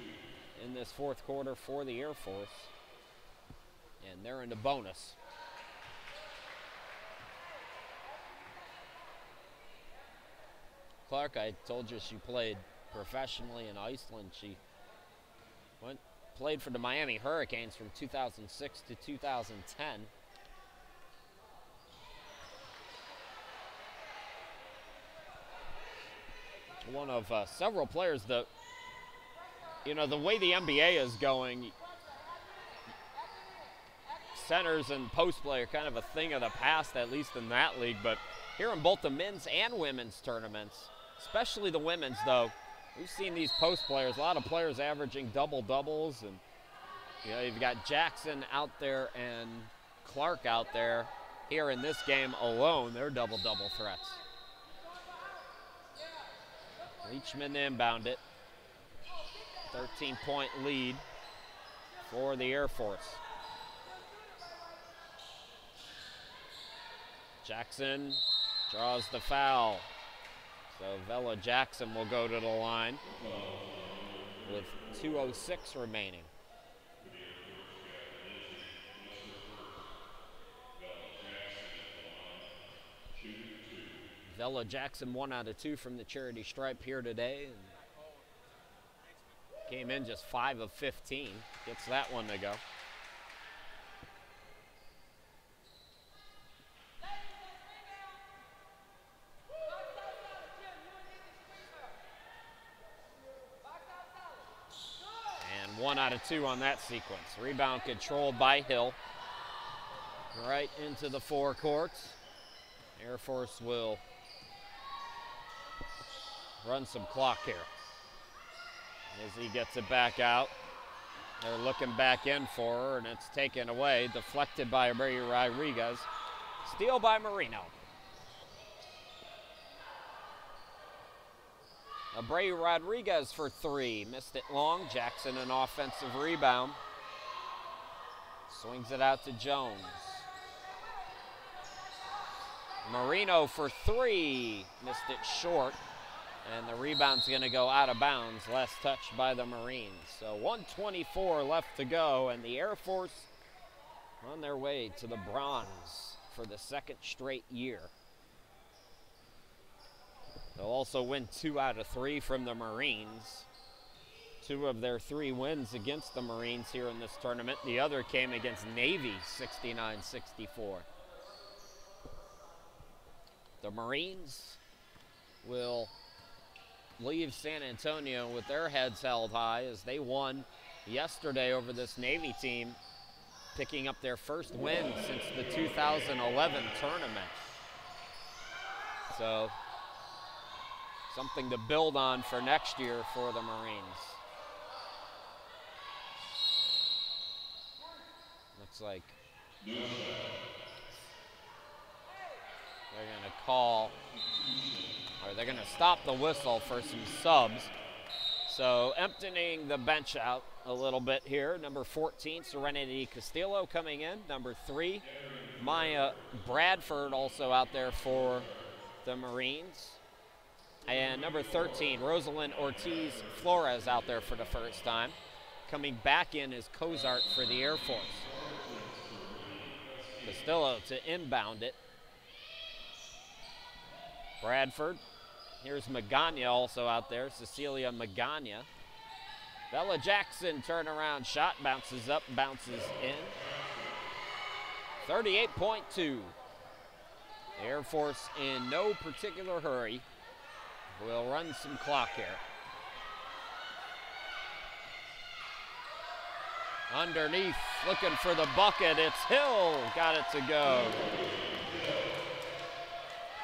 in this 4th quarter for the Air Force. And they're in the bonus. Clark, I told you she played professionally in Iceland. She Played for the Miami Hurricanes from 2006 to 2010. One of several players that, you know, the way the NBA is going, centers and post play are kind of a thing of the past, at least in that league. But here in both the men's and women's tournaments, especially the women's, though, we've seen these post players, a lot of players averaging double-doubles. And, you know, you've got Jackson out there and Clark out there. Here in this game alone, they're double-double threats. Leachman inbound it. 13-point lead for the Air Force. Jackson draws the foul. So Vela Jackson will go to the line with 2:06 remaining. Vela Jackson 1 out of 2 from the charity stripe here today. And came in just 5 of 15. Gets that one to go. And 1 out of 2 on that sequence. Rebound controlled by Hill. Right into the forecourts. Air Force will run some clock here. As he gets it back out, they're looking back in for her, and it's taken away, deflected by Bray Rodriguez. Steal by Marino. Bray Rodriguez for 3, missed it long. Jackson an offensive rebound. Swings it out to Jones. Marino for 3, missed it short. And the rebound's going to go out of bounds, last touch by the Marines. So 1:24 left to go, and the Air Force on their way to the bronze for the 2nd straight year. They'll also win 2 out of 3 from the Marines. 2 of their 3 wins against the Marines here in this tournament. The other came against Navy, 69-64. The Marines will leave San Antonio with their heads held high as they won yesterday over this Navy team, picking up their first win since the 2011 tournament. So something to build on for next year for the Marines. Looks like they're going to call, or they're going to stop the whistle for some subs. So emptying the bench out a little bit here. Number 14, Serenity Castillo coming in. Number 3, Maya Bradford also out there for the Marines. And number 13, Rosalind Ortiz Flores out there for the first time. Coming back in is Cozart for the Air Force. Castillo to inbound it. Bradford. Here's Magana also out there, Cecilia Magana. Bella Jackson turnaround shot, bounces up, bounces in. 38.2. The Air Force in no particular hurry. We'll run some clock here. Underneath, looking for the bucket, it's Hill, got it to go.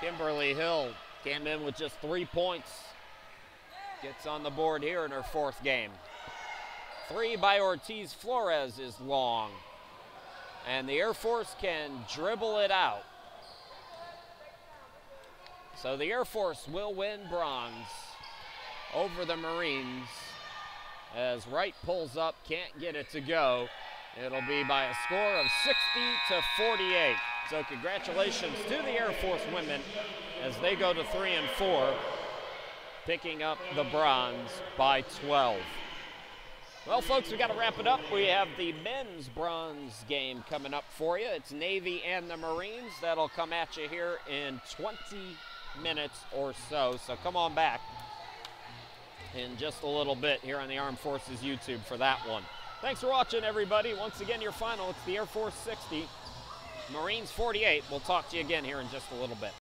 Kimberly Hill came in with just 3 points. Gets on the board here in her 4th game. 3 by Ortiz Flores is long. And the Air Force can dribble it out. So the Air Force will win bronze over the Marines as Wright pulls up, can't get it to go. It'll be by a score of 60-48. So congratulations to the Air Force women as they go to 3 and 4, picking up the bronze by 12. Well, folks, we got to wrap it up. We have the men's bronze game coming up for you. It's Navy and the Marines. That'll come at you here in 20 minutes or so. So come on back in just a little bit here on the Armed Forces YouTube for that one. Thanks for watching, everybody. Once again, your final, it's the Air Force 60, Marines 48. We'll talk to you again here in just a little bit.